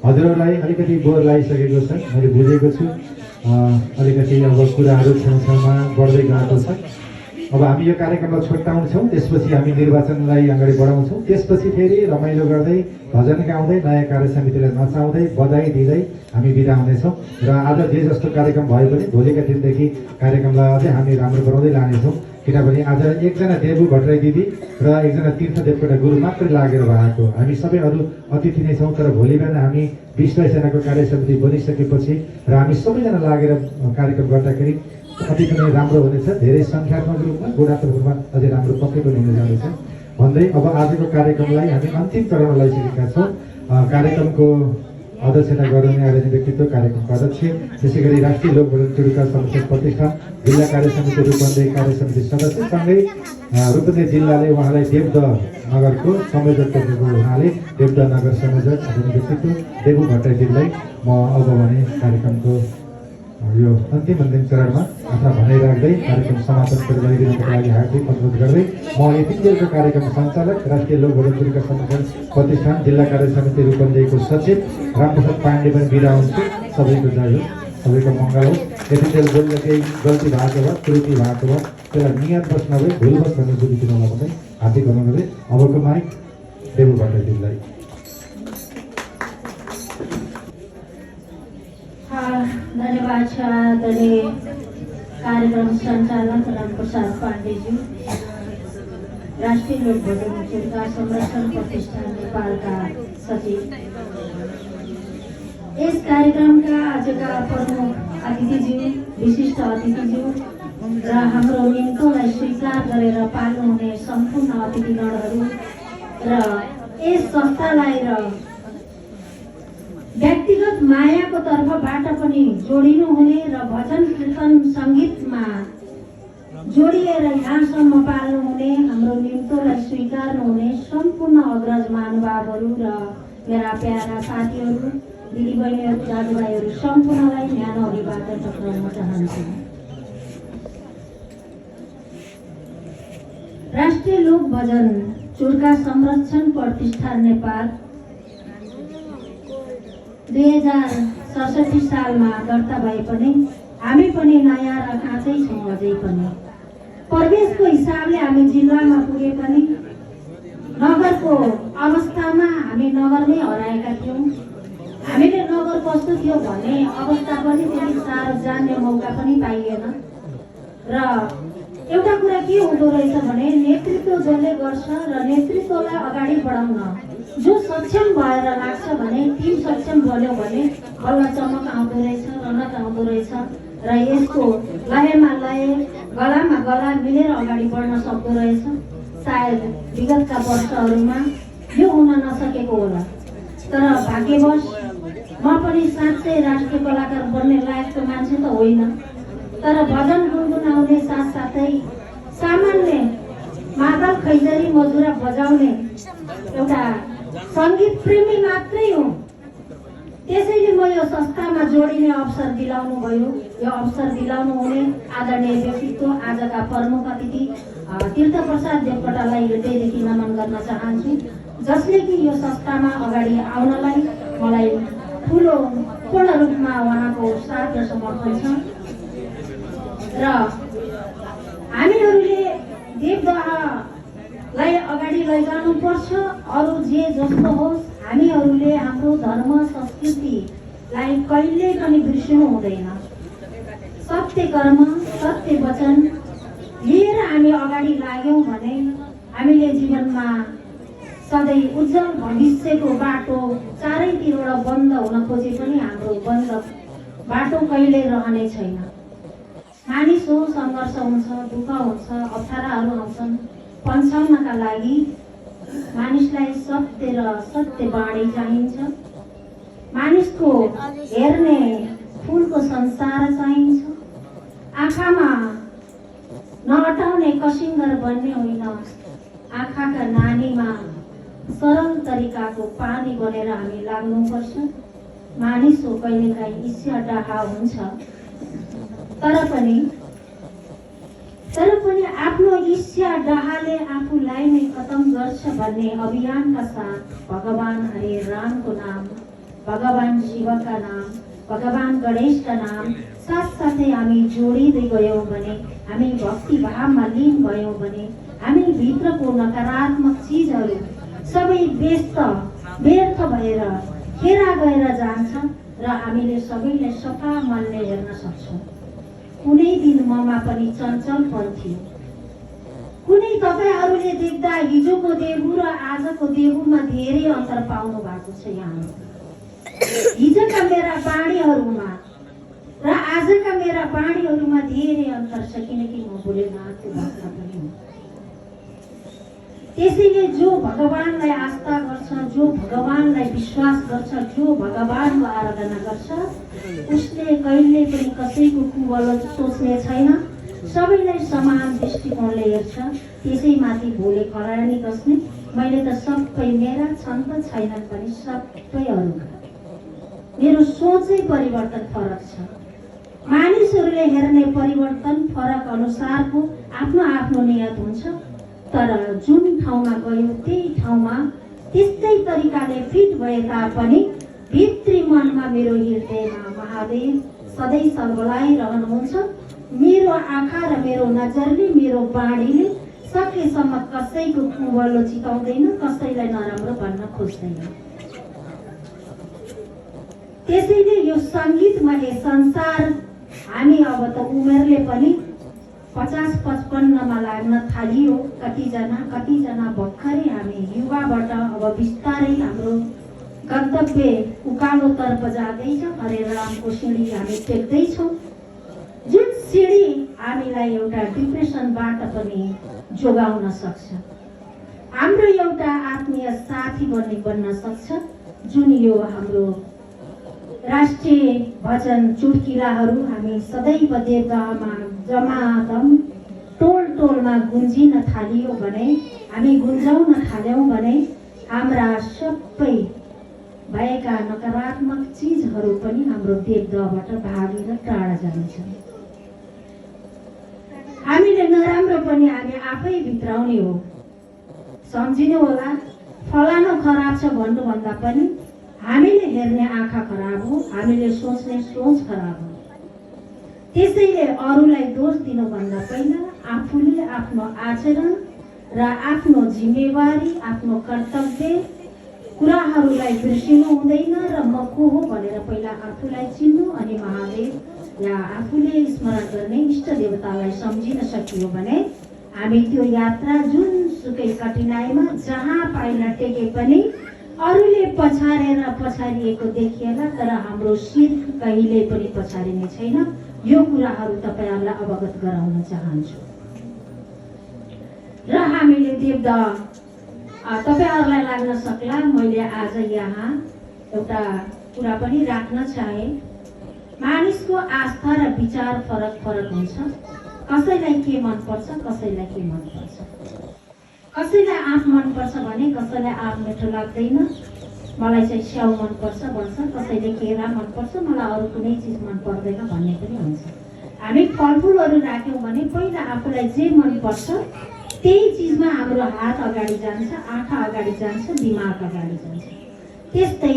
हजुरहरूलाई अलिकति बोर लागिसकेको छ, मैले बुझेको छु। अलिकति अब कुराहरू छेउछाउमा बढ्दै गएको छ। अब हामी यो कार्यक्रमलाई छोटाउँछौँ, त्यसपछि हामी निर्वाचनलाई अगाडि बढाउँछौँ। त्यसपछि फेरि रमाइलो गर्दै भजन गाउँदै नयाँ कार्य समितिलाई नचाउँदै बधाई दिँदै हामी बिदा हुनेछौँ। र आज जे जस्तो कार्यक्रम भए पनि भोलिका दिनदेखि कार्यक्रमलाई अझै हामी राम्रो बनाउँदै लानेछौँ। किनभने आज एकजना देवु भट्टराई दिदी र एकजना तीर्थदेवकोटा गुरु मात्रै लागेर भएको, हामी सबै अरू अतिथि नै छौँ। तर भोलि बिहान हामी 20-22 जनाको कार्य समिति बनिसकेपछि र हामी सबैजना लागेर कार्यक्रम गर्दाखेरि अति पनि राम्रो हुनेछ। धेरै सङ्ख्यात्मक रूपमा, गुणात्मक रूपमा अझै राम्रो पक्कै पनि हुन जानेछ भन्दै अब आजको कार्यक्रमलाई हामी अन्तिम चरणमा ल्याइसकेका छौँ। कार्यक्रमको अध्यक्षता गराउने आदरणीय व्यक्तित्व, कार्यक्रमको अध्यक्ष, त्यसै गरी राष्ट्रिय लोक भजन चुडुका संस्था प्रतिष्ठान जिल्ला कार्य समिति रूपन्देही कार्य समिति सदस्य, सँगै रूपन्देही जिल्लाले उहाँलाई देवदह नगरको संयोजक गरेको हुनाले देवदह नगर संयोजक आदरणीय व्यक्तित्व देवु भट्टराईजीलाई म अब भने कार्यक्रमको यो अन्तिम चरणमा आफ्ना भनाइ राख्दै कार्यक्रम समापन गरिदिनुको लागि हार्दिक अनुरोध गर्दै म यतिन्जेलको कार्यक्रम सञ्चालक राष्ट्रिय लोक भजन चुडुका संगठन प्रतिष्ठान जिल्ला कार्य समिति रूपन्देहीको सचिव रामप्रसाद पाण्डे पनि बिदा हुन्छु। सबैको जय होस्, सबैको मङ्गल होस्। यतिन्जेल बोल्दा केही गल्ती भएको भए, त्रुटि भएको भए त्यसलाई नियतवश नभई भुलवश भन्ने बुझिदिनु होला भन्दै हार्दिक अनुरोध गर्दै अबको माइक देवु भट्टराईजीलाई। धन्यवाद छ आदरणीय कार्यक्रम सञ्चालक रामप्रसाद पाण्डेजी, राष्ट्रिय लोक भजन चुडुका संरक्षण प्रतिष्ठान नेपालका सचिव। यस कार्यक्रमका आजका प्रमुख अतिथिज्यू, विशिष्ट अतिथिज्यू र हाम्रो निम्तोलाई स्वीकार गरेर पाल्नुहुने सम्पूर्ण अतिथिगणहरू र यस संस्थालाई र व्यक्तिगत मायाको तर्फबाट पनि जोडिनुहुने र भजन कीर्तन सङ्गीतमा जोडिएर यहाँसम्म पाल्नुहुने, हाम्रो निम्तोलाई स्वीकार्नुहुने सम्पूर्ण अग्रज महानुभावहरू र मेरा प्यारा साथीहरू, दिदीबहिनीहरू, दाजुभाइहरू सम्पूर्णलाई न्यानो अभिवादन टक्राउन चाहन्छु। राष्ट्रिय लोक भजन चुडुका संरक्षण प्रतिष्ठान नेपाल 2067 सालमा दर्ता भए पनि हामी पनि नयाँ र काँचै छौँ अझै पनि। प्रवेशको हिसाबले हामी जिल्लामा पुगे पनि नगरको अवस्थामा हामी नगर नै हराएका थियौँ। हामीले नगर कस्तो थियो भन्ने अवस्था पनि त्यति साह्रो जान्ने मौका पनि पाइएन। र एउटा कुरा के हुँदो रहेछ भने नेतृत्व जसले गर्छ र नेतृत्वलाई अगाडि बढाउन जो सक्षम भएर लाग्छ भने टिम सक्षम बन्यो भने बल्ल चमक आउँदो रहेछ, रौनक आउँदो रहेछ र यसको लयमा लय, गलामा गला मिलेर अगाडि बढ्न सक्दो रहेछ। सायद विगतका वर्षहरूमा यो हुन नसकेको होला, तर भाग्यवश म पनि साँच्चै राष्ट्रिय कलाकार बन्ने लायकको मान्छे त होइन, तर भजन गुनगुनाउने साथसाथै सामान्य मादल खैजरी मजुरा बजाउने एउटा सङ्गीत प्रेमी मात्रै हो। त्यसैले म यो संस्थामा जोडिने अवसर दिलाउनु भयो। यो अवसर दिलाउनु हुने आदरणीय व्यक्तित्व आजका प्रमुख अतिथि तीर्थप्रसाद देवकोटालाई हृदयदेखि नमन गर्न चाहन्छु, जसले कि यो संस्थामा अगाडि आउनलाई मलाई ठुलो पूर्ण रूपमा उहाँको साथ र समर्थन छ। र हामीहरूले देवदहलाई अगाडि लैजानुपर्छ। अरू जे जस्तो होस्, हामीहरूले हाम्रो धर्म संस्कृतिलाई कहिल्यै पनि बिर्सिनु हुँदैन। सत्य कर्म, सत्य वचन लिएर हामी अगाडि लाग्यौँ भने हामीले जीवनमा सधैँ उज्जवल भविष्यको बाटो चारैतिरबाट बन्द हुन खोजे पनि हाम्रो बन्द बाटो कहिल्यै रहने छैन। मानिस हो, सङ्घर्ष हुन्छ, दुःख हुन्छ, अप्ठ्याराहरू आउँछन्। पन्छाउनका लागि मानिसलाई सत्य र सत्य बाणी चाहिन्छ। मानिसको हेर्ने फुलको संसार चाहिन्छ। आँखामा नअटाउने कसिङ्गर बन्ने होइन, आँखाका नानीमा सरल तरिकाको पानी बनेर हामी लाग्नुपर्छ। मानिस हो, कहिलेकाहीँ ईर्ष्या डाहा हुन्छ, तर पनि आफ्नो ईर्ष्या डाहाले आफूलाई नै खतम गर्छ भन्ने अभियानका साथ भगवान हरे रामको नाम, भगवान शिवका नाम, भगवान गणेशका नाम साथसाथै हामी जोडिँदै गयौँ भने, हामी भक्तिभावमा लीन भयौँ भने हामी भित्रको नकारात्मक चिजहरू सबै व्यर्थ भएर खेरा गएर जान्छ र हामीले सबैलाई सफा मनले हेर्न सक्छौँ। कुनै दिन ममा पनि चञ्चलपन थियो। कुनै तपाईँहरूले देख्दा हिजोको देवु र आजको देवुमा धेरै अन्तर पाउनु भएको छ। यहाँ हिजोका मेरा बाणीहरूमा र आजका मेरा बाणीहरूमा धेरै अन्तर छ, किनकि म भोलेनाथको भक्त पनि हुँ। त्यसैले जो भगवानलाई आस्था गर्छ, जो भगवानलाई विश्वास गर्छ, जो भगवानको आराधना गर्छ, उसले कहिल्यै पनि कसैको कुवलत सोच्ने छैन, सबैलाई समान दृष्टिकोणले हेर्छ। त्यसैमाथि भोले खरानी कस्ने मैले त सबै मेरा छन् त छैनन् पनि सबैहरूका। मेरो सोचै परिवर्तन फरक छ। मानिसहरूले हेर्ने परिवर्तन फरक अनुसारको आफ्नो आफ्नो नियत हुन्छ, तर जुन ठाउँमा गयो त्यही ठाउँमा त्यस्तै तरिकाले फिट भए तापनि भित्री मनमा मेरो हृदयमा महादेव सधैँ सर्वलाई रहनुहुन्छ। मेरो आँखा र मेरो नजरले, मेरो बाणीले सकेसम्म कसैको कुवलो चिताउँदैन, कसैलाई नराम्रो भन्न खोज्दैन। त्यसैले यो सङ्गीतमय संसार हामी अब त उमेरले पनि 50-55मा लाग्न थालियो। कतिजना भर्खरै हामी युवाबाट अब बिस्तारै हाम्रो गन्तव्य उकालोतर्फ जाँदैछ। हरे रामको सिँढी हामी टेक्दैछौँ, जुन सिँढी हामीलाई एउटा डिप्रेसनबाट पनि जोगाउन सक्छ, हाम्रो एउटा आत्मीय साथी बन्न सक्छ, जुन यो हाम्रो राष्ट्रिय भजन चुटकिलाहरू हामी सदैव देवदहमा जमादम टोलमा गुन्जिन थालियो भने, हामी गुन्जाउन थाल्यौँ भने हाम्रा सबै भएका नकारात्मक चिजहरू पनि हाम्रो देवदहबाट भागेर टाढा जानेछन्। हामीले नराम्रो पनि हामी आफै भित्राउने हो। सम्झिनु होला, फलानु खराब छ भन्नुभन्दा पनि हामीले हेर्ने आँखा खराब हो, हामीले सोच्ने सोच खराब हो। त्यसैले अरूलाई दोष दिनुभन्दा पहिला आफूले आफ्नो आचरण र आफ्नो जिम्मेवारी, आफ्नो कर्तव्य कुराहरूलाई बिर्सिनु हुँदैन र म को हो भनेर पहिला आफूलाई चिन्नु अनि महादेव या आफूले स्मरण गर्ने इष्ट देवतालाई सम्झिन सकियो भने हामी त्यो यात्रा जुनसुकै कठिनाइमा जहाँ पाइला टेके पनि अरूले पछारेर पछारिएको देखिएला, तर हाम्रो शिर कहिले पनि पछारिने छैन। यो कुराहरू तपाईँहरूलाई अवगत गराउन चाहन्छु। र हामीले देवदह तपाईँहरूलाई लाग्न सक्ला मैले आज यहाँ एउटा कुरा पनि राख्न चाहे। मानिसको आस्था र विचार फरक फरक हुन्छ। कसैलाई के मनपर्छ, कसैलाई के मनपर्छ। कसैलाई आँप मनपर्छ भने कसैलाई आँप मिठो लाग्दैन, मलाई चाहिँ स्याउ मनपर्छ भन्छ। कसैले केरा मनपर्छ, मलाई अरू कुनै चिज मन पर्दैन भन्ने पनि हुन्छ। हामी फलफुलहरू राख्यौँ भने पहिला आफूलाई जे मनपर्छ त्यही चिजमा हाम्रो हात अगाडि जान्छ, आँखा अगाडि जान्छ, दिमाग अगाडि जान्छ। त्यस्तै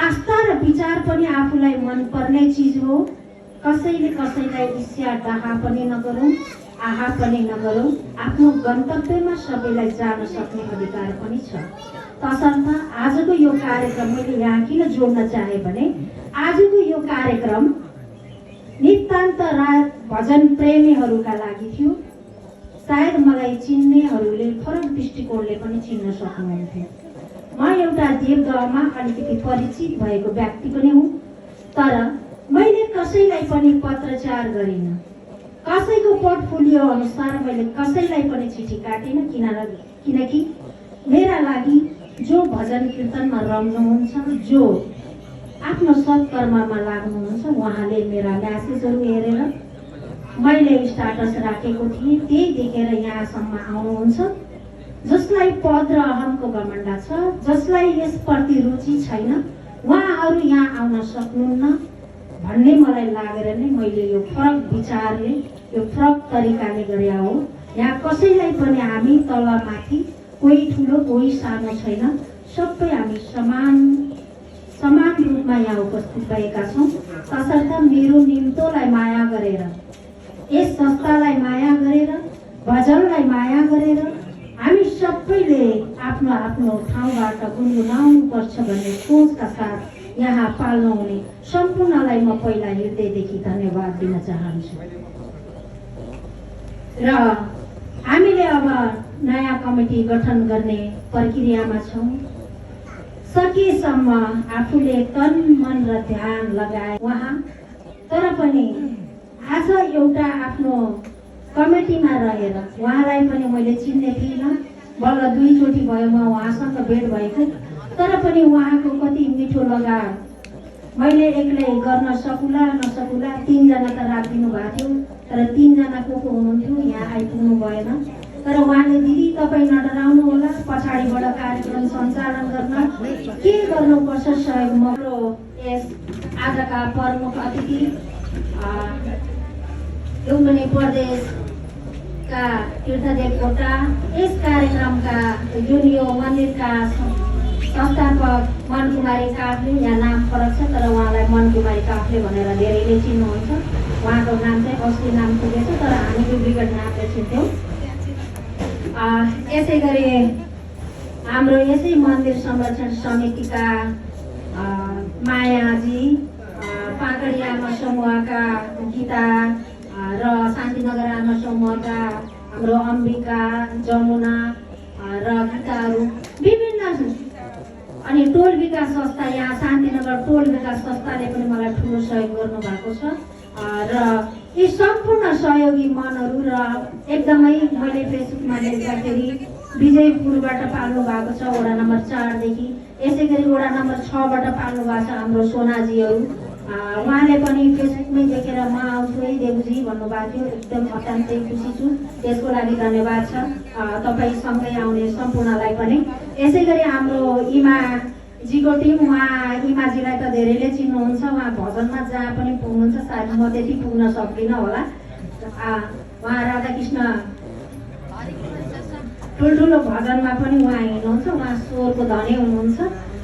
आस्था र विचार पनि आफूलाई मनपर्ने चिज हो। कसैले कसैलाई ईर्ष्या डाहा पनि नगरौँ, आहा पनि नगरौँ। आफ्नो गन्तव्यमा सबैलाई जान सक्ने अधिकार पनि छ। तसर्थ आजको यो कार्यक्रम मैले यहाँ किन जोड्न चाहे भने आजको यो कार्यक्रम नितान्त भजन प्रेमीहरूका लागि थियो। सायद मलाई चिन्नेहरूले फरक दृष्टिकोणले पनि चिन्न सक्नुहुन्थ्यो। म एउटा देवदहमा अलिकति परिचित भएको व्यक्ति पनि हुँ, तर मैले कसैलाई पनि पत्रचार गरिनँ। कसैको पोर्टफोलियो अनुसार मैले कसैलाई पनि चिठी काटिनँ, किनकि मेरा लागि जो भजन कीर्तनमा रम्नुहुन्छ, जो आफ्नो सत्कर्ममा लाग्नुहुन्छ, उहाँले मेरा म्यासेजहरू हेरेर मैले स्टाटस राखेको थिएँ त्यही देखेर यहाँसम्म आउनुहुन्छ। जसलाई पद र अहमको घमण्ड छ, जसलाई यसप्रति रुचि छैन, उहाँहरू यहाँ आउन सक्नुहुन्न भन्ने मलाई लागेर नै मैले यो फरक विचारले, यो फरक तरिकाले गरे हो। यहाँ कसैलाई पनि हामी तलमाथि, कोही ठुलो कोही सानो छैन, सबै हामी समान रूपमा यहाँ उपस्थित भएका छौँ। तसर्थ मेरो निम्तोलाई माया गरेर, यस संस्थालाई माया गरेर, भजनलाई माया गरेर हामी सबैले आफ्नो आफ्नो ठाउँबाट गुनगुनाउनु पर्छ भन्ने सोचका साथ यहाँ पाल्नु हुने सम्पूर्णलाई म पहिला हृदयदेखि धन्यवाद दिन चाहन्छु। र हामीले अब नयाँ कमिटी गठन गर्ने प्रक्रियामा छौँ। सकेसम्म आफूले तन मन र ध्यान लगाए उहाँ, तर पनि आज एउटा आफ्नो कमिटीमा रहेर उहाँलाई पनि मैले चिन्ने थिइनँ। बल्ल दुईचोटि भयो म उहाँसँग भेट भएको, तर पनि उहाँको कति मिठो लगाव मैले एक्लै गर्न सकुला नसकुला। 3 जना त राखिदिनु भएको थियो, तर 3 जना को हुनुहुन्थ्यो यहाँ आइपुग्नु भएन। तर उहाँले दिदी तपाईँ नडराउनु होला, पछाडिबाट कार्यक्रम सञ्चालन गर्न के गर्नुपर्छ सहयोग। म यस आजका प्रमुख अतिथि लुम्बिनी प्रदेशका तीर्थदेव कोटा, यस कार्यक्रमका जुन यो मन्दिरका संस्थापक मनकुमारी काफ्ले, यहाँ नाम फरक छ तर उहाँलाई मनकुमारी काफ्ले भनेर धेरैले चिन्नुहुन्छ। उहाँको नाम चाहिँ असली नाम पुगेछ, तर हामी डुप्लिकेट नामले चिन्थ्यौँ। यसै गरी हाम्रो यसै मन्दिर संरक्षण समितिका मायाजी, पाकडी आमा समूहका गीता र शान्तिनगर आमा समूहका हाम्रो अम्बिका, जमुना र गीताहरू विभिन्न, अनि टोल विकास संस्था, यहाँ शान्तिनगर टोल विकास संस्थाले पनि मलाई ठुलो सहयोग गर्नुभएको छ। र यी सम्पूर्ण सहयोगी मनहरू र एकदमै मैले फेसबुकमा देख्दाखेरि विजयपुरबाट पाल्नु भएको छ वडा नम्बर 4 देखि, यसै गरी वडा नम्बर 6 बाट पाल्नु भएको छ हाम्रो सोनाजीहरू। उहाँले पनि फेसबुकमै देखेर म आउँछु है देवजी भन्नुभएको थियो। एकदम अत्यन्तै खुसी छु, त्यसको लागि धन्यवाद छ तपाईँसँगै आउने सम्पूर्णलाई पनि। यसै गरी हाम्रो इमाजीको टिम, उहाँ इमाजीलाई त धेरैले चिन्नुहुन्छ। उहाँ भजनमा जहाँ पनि पुग्नुहुन्छ, सायद म त्यति पुग्न सक्दिनँ होला। उहाँ राधाकृष्ण ठुल्ठुलो भजनमा पनि उहाँ हिँड्नुहुन्छ, उहाँ स्वरको धनी हुनुहुन्छ।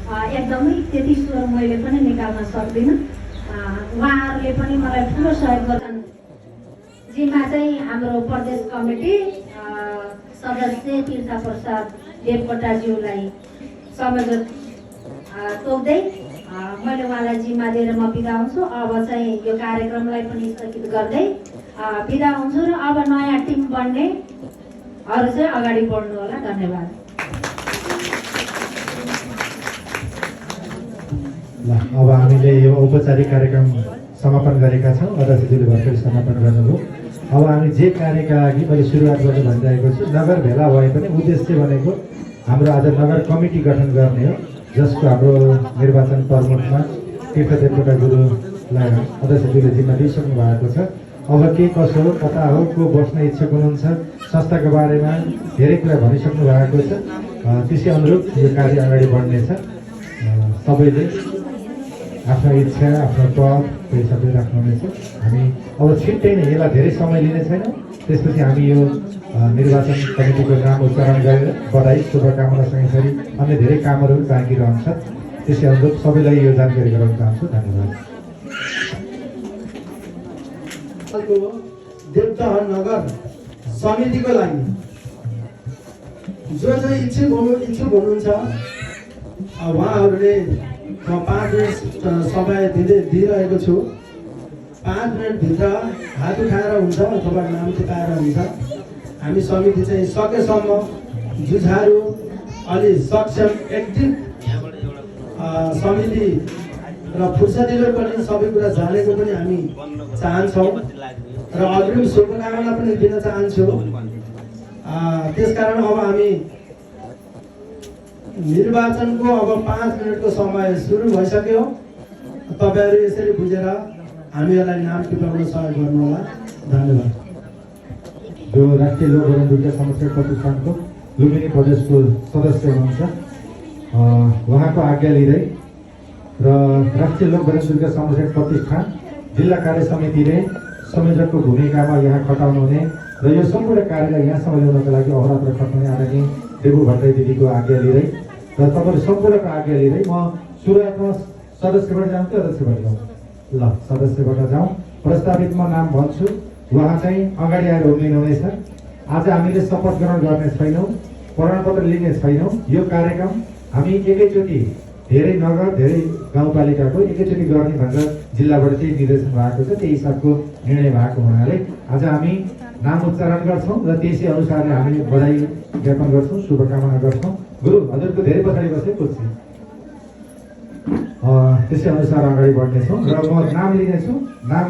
एकदमै त्यति स्वर मैले पनि निकाल्न सक्दिनँ। उहाँहरूले पनि मलाई ठुलो सहयोग गर्छन्। जिम्मा चाहिँ हाम्रो प्रदेश कमिटी सदस्य तीर्थप्रसाद देवकोटाज्यूलाई संयोजक तोक्दै मैले उहाँलाई जिम्मा दिएर म बिदा हुन्छु। अब चाहिँ यो कार्यक्रमलाई पनि स्थगित गर्दै बिदा हुन्छु र अब नयाँ टिम बन्नेहरू चाहिँ अगाडि बढ्नु होला। धन्यवाद। ल अब हामीले यो औपचारिक कार्यक्रम समापन गरेका छौँ। अध्यक्षज्यूले भर्खरै समापन गर्नुभयो। अब हामी जे कार्यका लागि मैले सुरुवात गर्नु भनिरहेको छु, नगर भेला भए पनि उद्देश्य भनेको हाम्रो आज नगर कमिटी गठन गर्ने हो, जसको हाम्रो निर्वाचन प्रमुखमा तीर्थ देवकोटा गुरुलाई अध्यक्षज्यूले जिम्मा दिइसक्नु भएको छ। अब के कसो हो, कता हो, को बस्न इच्छुक हुनुहुन्छ, संस्थाको बारेमा धेरै कुरा भनिसक्नु भएको छ। त्यसै अनुरूप यो कार्य अगाडि बढ्नेछ। सबैले आफ्नो इच्छा, आफ्नो पद त्यो सबै राख्नुहुनेछ। हामी अब छिट्टै नै, यसलाई धेरै समय लिने छैन। त्यसपछि हामी यो निर्वाचन कमिटीको नाम उच्चारण गरेर बधाई शुभकामना सँगसँगै अन्य धेरै कामहरू बाँकी रहन्छ। त्यसै अनुरूप सबैलाई यो जानकारी गराउन चाहन्छु। धन्यवाद। देवदह नगर समितिको लागि जो इच्छुक हुनुहुन्छ उहाँहरूले म 5 मिनट समय दिइरहेको छु। 5 मिनटभित्र हात उठाएर हुन्छ अथवा नाम टिपाएर हुन्छ। हामी समिति चाहिँ सकेसम्म जुझारु, अलि सक्षम, एक्टिभ समिति र फुर्सदिलो पनि सबै कुरा जानेको पनि हामी चाहन्छौँ र अग्रिम शुभकामना पनि दिन चाहन्छु। त्यसकारण अब हामी निर्वाचनको अब 5 मिनटको समय सुरु भइसक्यो। तपाईँहरू यसरी बुझेर हामीहरूलाई नाम टिपाउन सहयोग गर्नुहोला। धन्यवाद। जो राष्ट्रिय लोक भवन दुर्गा संरक्षण प्रतिष्ठानको लुम्बिनी प्रदेशको सदस्य हुनुहुन्छ, उहाँको आज्ञा लिँदै र राष्ट्रिय लोक भवन दुर्गा संरक्षण प्रतिष्ठान जिल्ला कार्य समितिले संयोजकको भूमिकामा यहाँ खटाउनु हुने र यो सम्पूर्ण कार्यलाई यहाँसम्म ल्याउनको लागि अहोरात्र खटाउने आदरणीय देवु भट्टराई दिदीको आज्ञा लिँदै र तपाईँहरू सम्पूर्णको आज्ञा लिँदै म सुरुवातमा सदस्यबाट जान्छु। अध्यक्षबाट जाउँ। ल, सदस्यबाट जाउँ। प्रस्तावित म नाम भन्छु, उहाँ चाहिँ अगाडि आएर उभिनुहुनेछ। आज हामीले शपथ ग्रहण गर्ने छैनौँ, प्रमाणपत्र लिने छैनौँ। यो कार्यक्रम हामी एकैचोटि धेरै नगर, धेरै गाउँपालिकाको एकैचोटि गर्ने भनेर जिल्लाबाट चाहिँ निर्देशन भएको छ। त्यही हिसाबको निर्णय भएको हुनाले आज हामी नाम उच्चारण गर्छौँ र त्यसै अनुसारले हामी बधाई ज्ञापन गर्छौँ, शुभकामना गर्छौँ। गुरु हजुरको धेरै पछाडि बसेँ कुर्सी। त्यसै अनुसार अगाडि बढ्नेछौँ र म नाम लिनेछु। नाम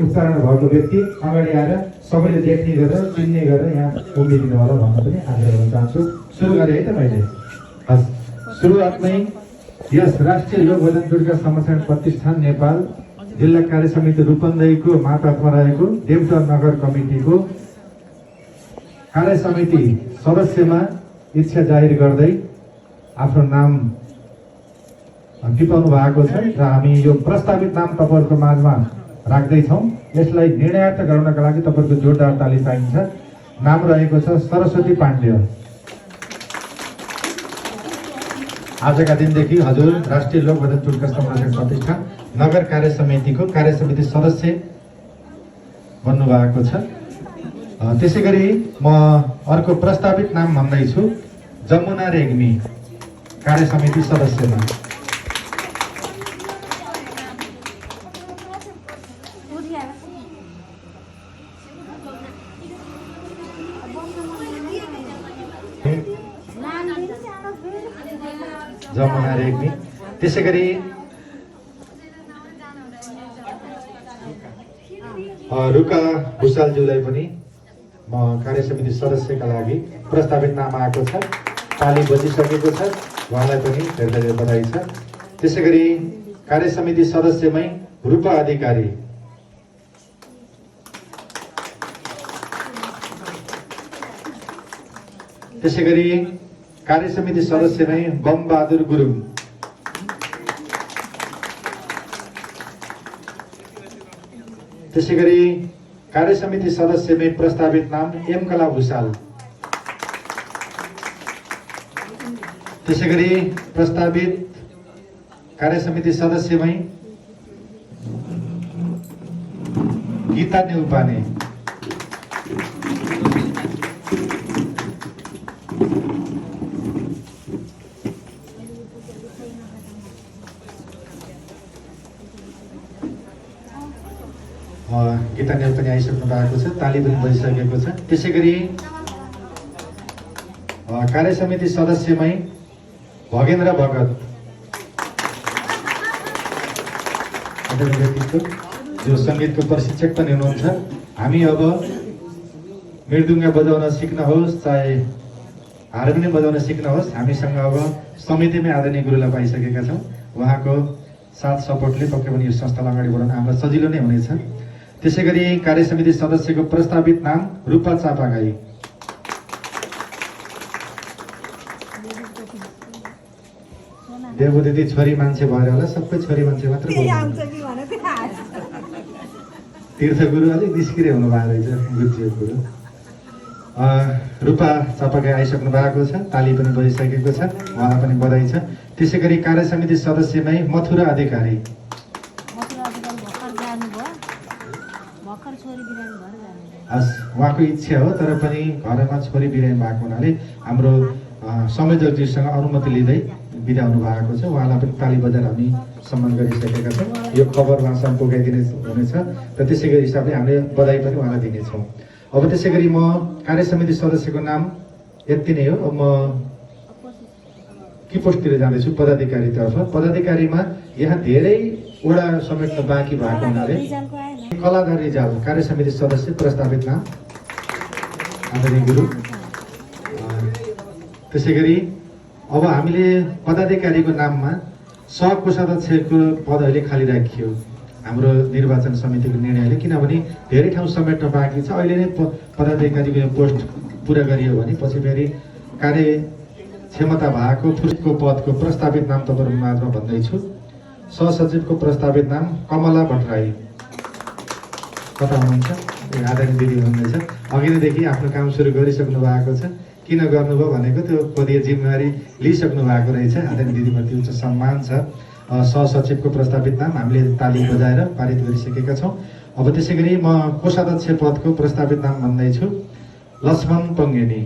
उच्चारण भएको व्यक्ति अगाडि आएर सबैले देख्ने गरेर, चिन्ने गरेर यहाँ उभिदिनु होला भन्न पनि आग्रह गर्न चाहन्छु। सुरु गरेँ है त मैले? हस्, सुरुवातमै यस राष्ट्रिय लोक भवन दुर्गा संरक्षण प्रतिष्ठान नेपाल जिल्ला कार्य समिति रूपन्देहीको मातहतमा रहेको देवदह नगर कमिटीको कार्य समिति सदस्यमा इच्छा जाहेर गर्दै आफ्नो नाम टिपाउनु भएको छ र हामी यो प्रस्तावित नाम तपाईँहरूको माझमा राख्दैछौँ। यसलाई निर्णयार्थ गराउनका लागि तपाईँहरूको जोरदार ताली चाहिन्छ। नाम रहेको छ सरस्वती पाण्डे। आजका दिनदेखि हजुर राष्ट्रिय लोक भवन दुर्गा संरक्षण प्रतिष्ठान नगर कार्य समितिको कार्य समिति सदस्य बन्नुभएको छ। त्यसै गरी म अर्को प्रस्तावित नाम भन्दैछु, जमुना रेग्मी कार्य समिति सदस्यमा। जमुना रेग्मी। त्यसै गरी रुका भुषालज्यूलाई पनि म कार्य समिति सदस्यका लागि प्रस्तावित नाम आएको छ। ताली बजिसकेको छ, उहाँलाई पनि धेरै धेरै बधाई छ। त्यसै गरी कार्य समिति सदस्यमै रूपा अधिकारी। त्यसै गरी कार्य समिति सदस्यमै बमबहादुर गुरुङ। त्यसै गरी कार्य समिति सदस्यमै प्रस्तावित नाम एम कला भुषाल। त्यसै गरी प्रस्तावित कार्य समिति सदस्यमै गीता नेउपाने, गीता नेउपाने पनि आइसक्नु भएको छ, ताली पनि बजिसकेको छ। त्यसै गरी कार्य समिति सदस्यमै भगेन्द्र भगत व्यक्तित्व जो सङ्गीतको प्रशिक्षक पनि हुनुहुन्छ। हामी अब मृदुङ्ग बजाउन सिक्न होस् चाहे हारमोनियम बजाउन सिक्न होस्, हामीसँग अब समितिमै आदरणीय गुरुलाई पाइसकेका छौँ। उहाँको साथ सपोर्टले पक्कै पनि यो संस्थालाई अगाडि बढाउन हामीलाई सजिलो नै हुनेछ। त्यसै गरी कार्य समिति सदस्यको प्रस्तावित नाम रूपा चापागाई। देवु दिदी छोरी मान्छे भएर होला, सबै छोरी मान्छे मात्र तीर्थ गुरु अलिक निस्किरे हुनु भएको रहेछ, गुरुजीको गुरु। रूपा चापागाई आइसक्नु भएको छ, ताली पनि बजिसकेको छ, उहाँलाई पनि बधाई छ। त्यसै गरी कार्य समिति सदस्यमै मथुरा अधिकारी। उहाँको इच्छा हो, तर पनि घरमा छोरी बिरामी भएको हुनाले हाम्रो संयोजकजीसँग अनुमति लिँदै बिदा हुनु भएको छ। उहाँलाई पनि ताली बजाएर हामी सम्मान गरिसकेका छौँ। यो खबर उहाँसम्म पुगाइदिने हुनेछ र त्यसै गरी हिसाबले हामीले बधाई पनि उहाँलाई दिनेछौँ। अब त्यसै गरी म कार्य समिति सदस्यको नाम यति नै हो। अब म किपोस्टतिर जाँदैछु पदाधिकारीतर्फ। पदाधिकारीमा यहाँ धेरैवटा समेट्न बाँकी भएको हुनाले कलाधर रिजाल कार्य समिति सदस्य प्रस्तावित नाम आदरणीय गुरु। त्यसै गरी अब हामीले पदाधिकारीको नाममा सहकोषाध्यक्षको पद अहिले खाली राखियो हाम्रो निर्वाचन समितिको निर्णयले, किनभने धेरै ठाउँ समेट्न बाँकी छ। अहिले नै पदाधिकारीको यो पोस्ट पुरा गरियो भने पछि फेरि कार्य क्षमता भएको फुसको पदको प्रस्तावित नाम तपाईँहरू माझमा भन्दैछु। सहसचिवको प्रस्तावित नाम कमला भट्टराई। कता हुनुहुन्छ? आदरणीय दिदी हुनुहुँदैछ। अघि नैदेखि आफ्नो काम सुरु गरिसक्नु भएको छ। किन गर्नुभयो भनेको त्यो पदीय जिम्मेवारी लिइसक्नु भएको रहेछ। आदरणीय दिदीप्रति उच्च सम्मान छ। सहसचिवको प्रस्तावित नाम हामीले ताली बजाएर पारित गरिसकेका छौँ। अब त्यसै गरी म कोषाध्यक्ष पदको प्रस्तावित नाम भन्दैछु लक्ष्मण पङ्गेनी।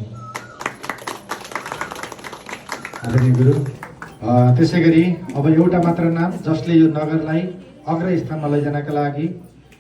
आदरणीय गुरु। त्यसै गरी अब एउटा मात्र नाम जसले यो नगरलाई अग्रस्थानमा लैजानका लागि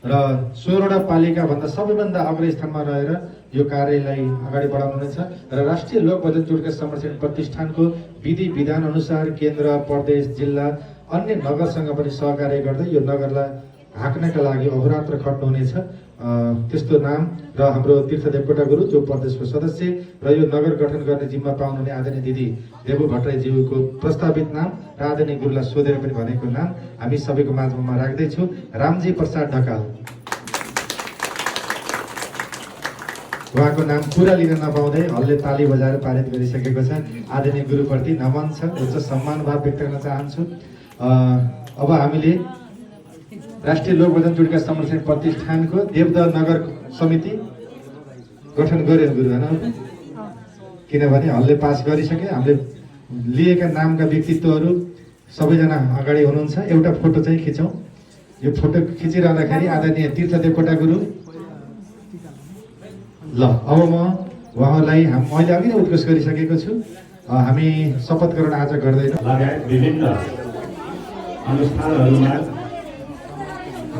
र 16वटा पालिकाभन्दा सबैभन्दा अग्रस्थानमा रहेर यो कार्यलाई अगाडि बढाउनुहुनेछ र राष्ट्रिय लोक भजन चुडका संरक्षण प्रतिष्ठानको विधि विधान अनुसार केन्द्र, प्रदेश, जिल्ला, अन्य नगरसँग पनि सहकार्य गर्दै यो नगरलाई हाँक्नका लागि अहोरात्र खट्नुहुनेछ। त्यस्तो नाम र हाम्रो तीर्थ देवकोटा गुरु जो प्रदेशको सदस्य र यो नगर गठन गर्ने जिम्मा पाउनुहुने आदरणीय दिदी देवु भट्टराईज्यूको प्रस्तावित नाम र आदरणीय गुरुलाई सोधेर पनि भनेको नाम हामी सबैको माझमा राख्दैछु रामजी प्रसाद ढकाल। उहाँको नाम पुरा लिन नपाउँदै हल्ले ताली बजाएर पारित गरिसकेको छ। आदरणीय गुरुप्रति नमन छ, उच्च सम्मान भाव व्यक्त गर्न चाहन्छु। अब हामीले राष्ट्रिय लोक भजन चुडका संरक्षण प्रतिष्ठानको देवदह नगर समिति गठन गर्यो गुरु होइन, किनभने हल्ले पास गरिसके। हामीले लिएका नामका व्यक्तित्वहरू सबैजना अगाडि हुनुहुन्छ। एउटा फोटो चाहिँ खिचौँ। यो फोटो खिचिरहँदाखेरि आदरणीय तीर्थ देवकोटा गुरु। ल अब म उहाँलाई मैले अघि नै उद्घोष गरिसकेको छु। हामी शपथ ग्रहण आज गर्दैनौँ। लगायत विभिन्न अनुष्ठानहरूमा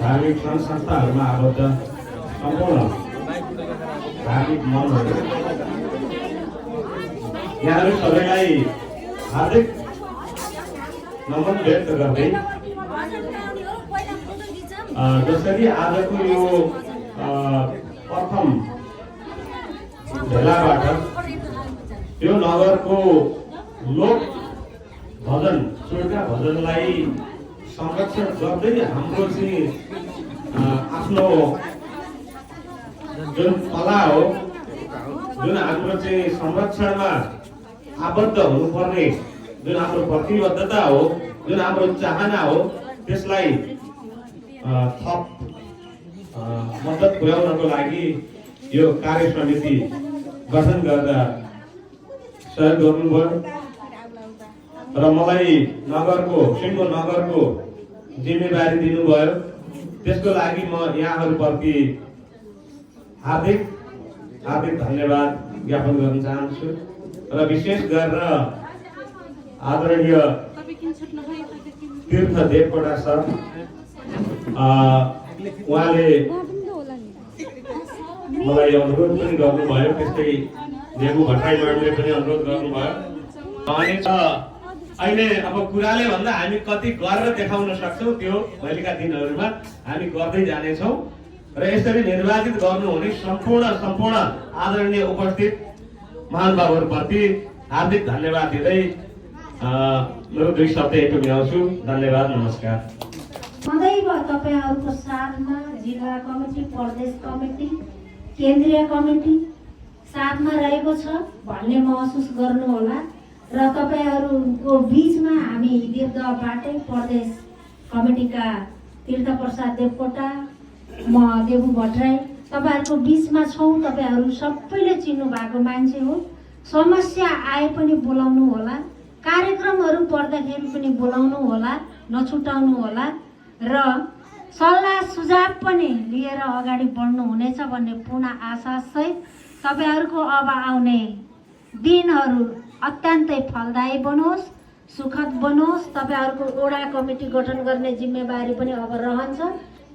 धार्मिक सङ्घ संस्थाहरूमा आबद्ध सम्पूर्ण धार्मिक मनहरू यहाँहरू सबैलाई हार्दिक नमन व्यक्त गर्दै जसरी आजको यो प्रथम भेलाबाट यो नगरको लोक भजन चुडका भजनलाई संरक्षण गर्दै हाम्रो चाहिँ आफ्नो जुन कला हो, जुन हाम्रो चाहिँ संरक्षणमा आबद्ध हुनुपर्ने जुन हाम्रो प्रतिबद्धता हो, जुन हाम्रो चाहना हो, त्यसलाई थप मद्दत पुर्याउनको लागि यो कार्य समिति गठन गर्दा सहयोग गर्नुभयो। र मलाई नगरको सिङ्गो नगरको जिम्मेवारी दिनुभयो। त्यसको लागि म यहाँहरूप्रति हार्दिक धन्यवाद ज्ञापन गर्न चाहन्छु र विशेष गरेर आदरणीय तीर्थ देवकोटा सर उहाँले मलाई अनुरोध पनि गर्नुभयो, त्यस्तै देवु भट्टराई म्याडमले पनि अनुरोध गर्नुभयो। अनि अहिले अब कुराले भन्दा हामी कति गरेर देखाउन सक्छौँ त्यो भोलिका दिनहरूमा हामी गर्दै जानेछौँ र यसरी निर्वाचित गर्नुहुने सम्पूर्ण आदरणीय उपस्थित महानुभावहरूप्रति हार्दिक धन्यवाद दिँदै मेरो 2 शब्द यति मिलाउँछु। धन्यवाद, नमस्कार। सदैव तपाईँहरूको साथमा जिल्ला कमिटी, प्रदेश कमिटी, केन्द्रीय कमिटी साथमा रहेको छ भन्ने महसुस गर्नुहोला र तपाईँहरूको बिचमा हामी देवदहबाटै प्रदेश कमिटीका तीर्थप्रसाद देवकोटा, म देवु भट्टराई तपाईँहरूको बिचमा छौँ। तपाईँहरू सबैले चिन्नु भएको मान्छे हो। समस्या आए पनि बोलाउनु होला, कार्यक्रमहरू पर्दाखेरि पनि बोलाउनु होला, नछुटाउनु होला र सल्लाह सुझाव पनि लिएर अगाडि बढ्नु हुनेछ भन्ने पूर्ण आशासहित तपाईँहरूको अब आउने दिनहरू अत्यन्तै फलदायी बनोस्, सुखद बनोस्। तपाईँहरूको वडा कमिटी गठन गर्ने जिम्मेवारी पनि अब रहन्छ।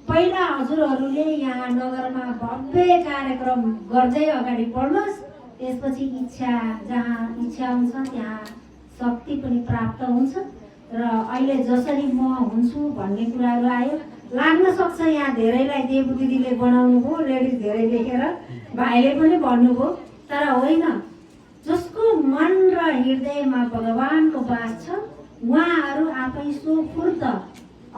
पहिला हजुरहरूले यहाँ नगरमा भव्य कार्यक्रम गर्दै अगाडि बढ्नुहोस्, त्यसपछि जहाँ इच्छा हुन्छ त्यहाँ शक्ति पनि प्राप्त हुन्छ र अहिले जसरी म हुन्छु भन्ने कुराहरू आयो, लाग्न सक्छ यहाँ धेरैलाई देवु दिदीले बनाउनु भयो, लेडिज धेरै देखेर भाइले पनि भन्नुभयो, तर होइन। जसको मन र हृदयमा भगवानको बास छ उहाँहरू आफै स्वफूर्त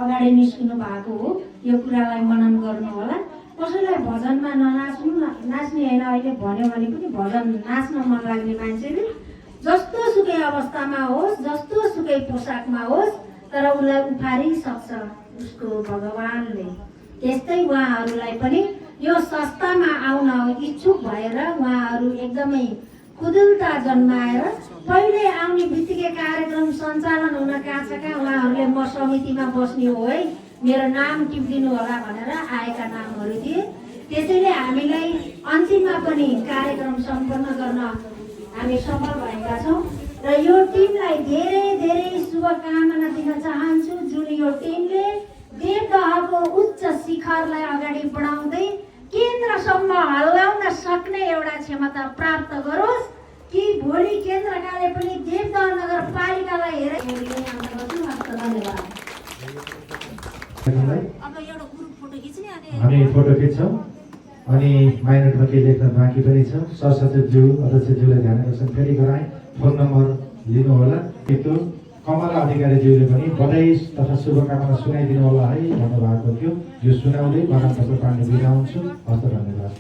अगाडि निस्किनु भएको हो। यो कुरालाई मनन गर्नु होला। कसैलाई भजनमा नाच्ने होइन, अहिले भन्यो भने पनि भजन नाच्न मन लाग्ने मान्छेले जस्तो सुकै अवस्थामा होस्, जस्तो सुकै पोसाकमा होस्, तर उसलाई उफारिसक्छ उसको भगवानले। त्यस्तै उहाँहरूलाई पनि यो संस्थामा आउन इच्छुक भएर उहाँहरू एकदमै कुदुलता जन्माएर पहिले आउने बित्तिकै कार्यक्रम सञ्चालन हुन कहाँ छ कहाँ उहाँहरूले म समितिमा बस्ने हो है, मेरो नाम टिपिदिनु होला भनेर आएका नामहरू थिए। त्यसैले हामीलाई अन्तिममा पनि कार्यक्रम सम्पन्न गर्न हामी सफल भएका छौँ र यो टिमलाई धेरै धेरै शुभकामना दिन चाहन्छु, जुन यो टिमले देवदहको उच्च शिखरलाई अगाडि बढाउँदै केन्द्रसम्म हल्लाउन सक्ने एउटा क्षमता प्राप्त गरोस् कि भोलि केन्द्रकाले पनि देवदह नगरपालिकालाई हेरेर धन्यवाद। हामी फोटो खिच्छौँ अनि माइनोटमा केही लेख्न बाँकी पनि छ। सहसचिवज्यू, अध्यक्षज्यूलाई ध्यान आकर्षण फेरि गराएँ, फोन नम्बर लिनुहोला। त्यो कमला अधिकारीज्यूले पनि बधाई तथा शुभकामना सुनाइदिनु होला है भन्नुभएको थियो। यो सुनाउँदै बगान पत्र पाण्डे बिदा हुन्छु। हस्त धन्यवाद।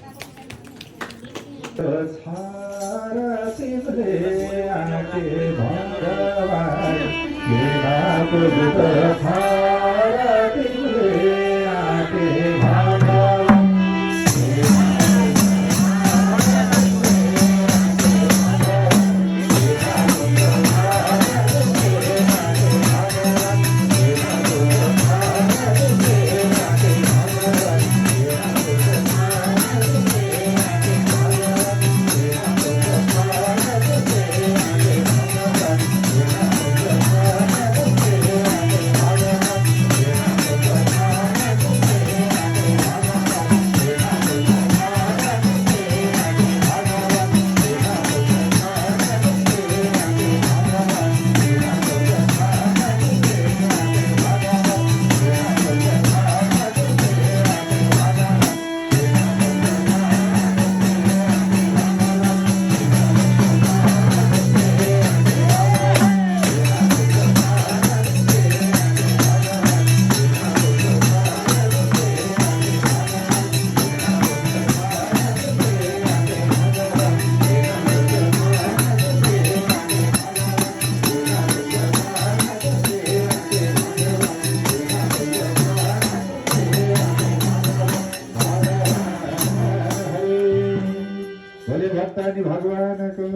भगवानको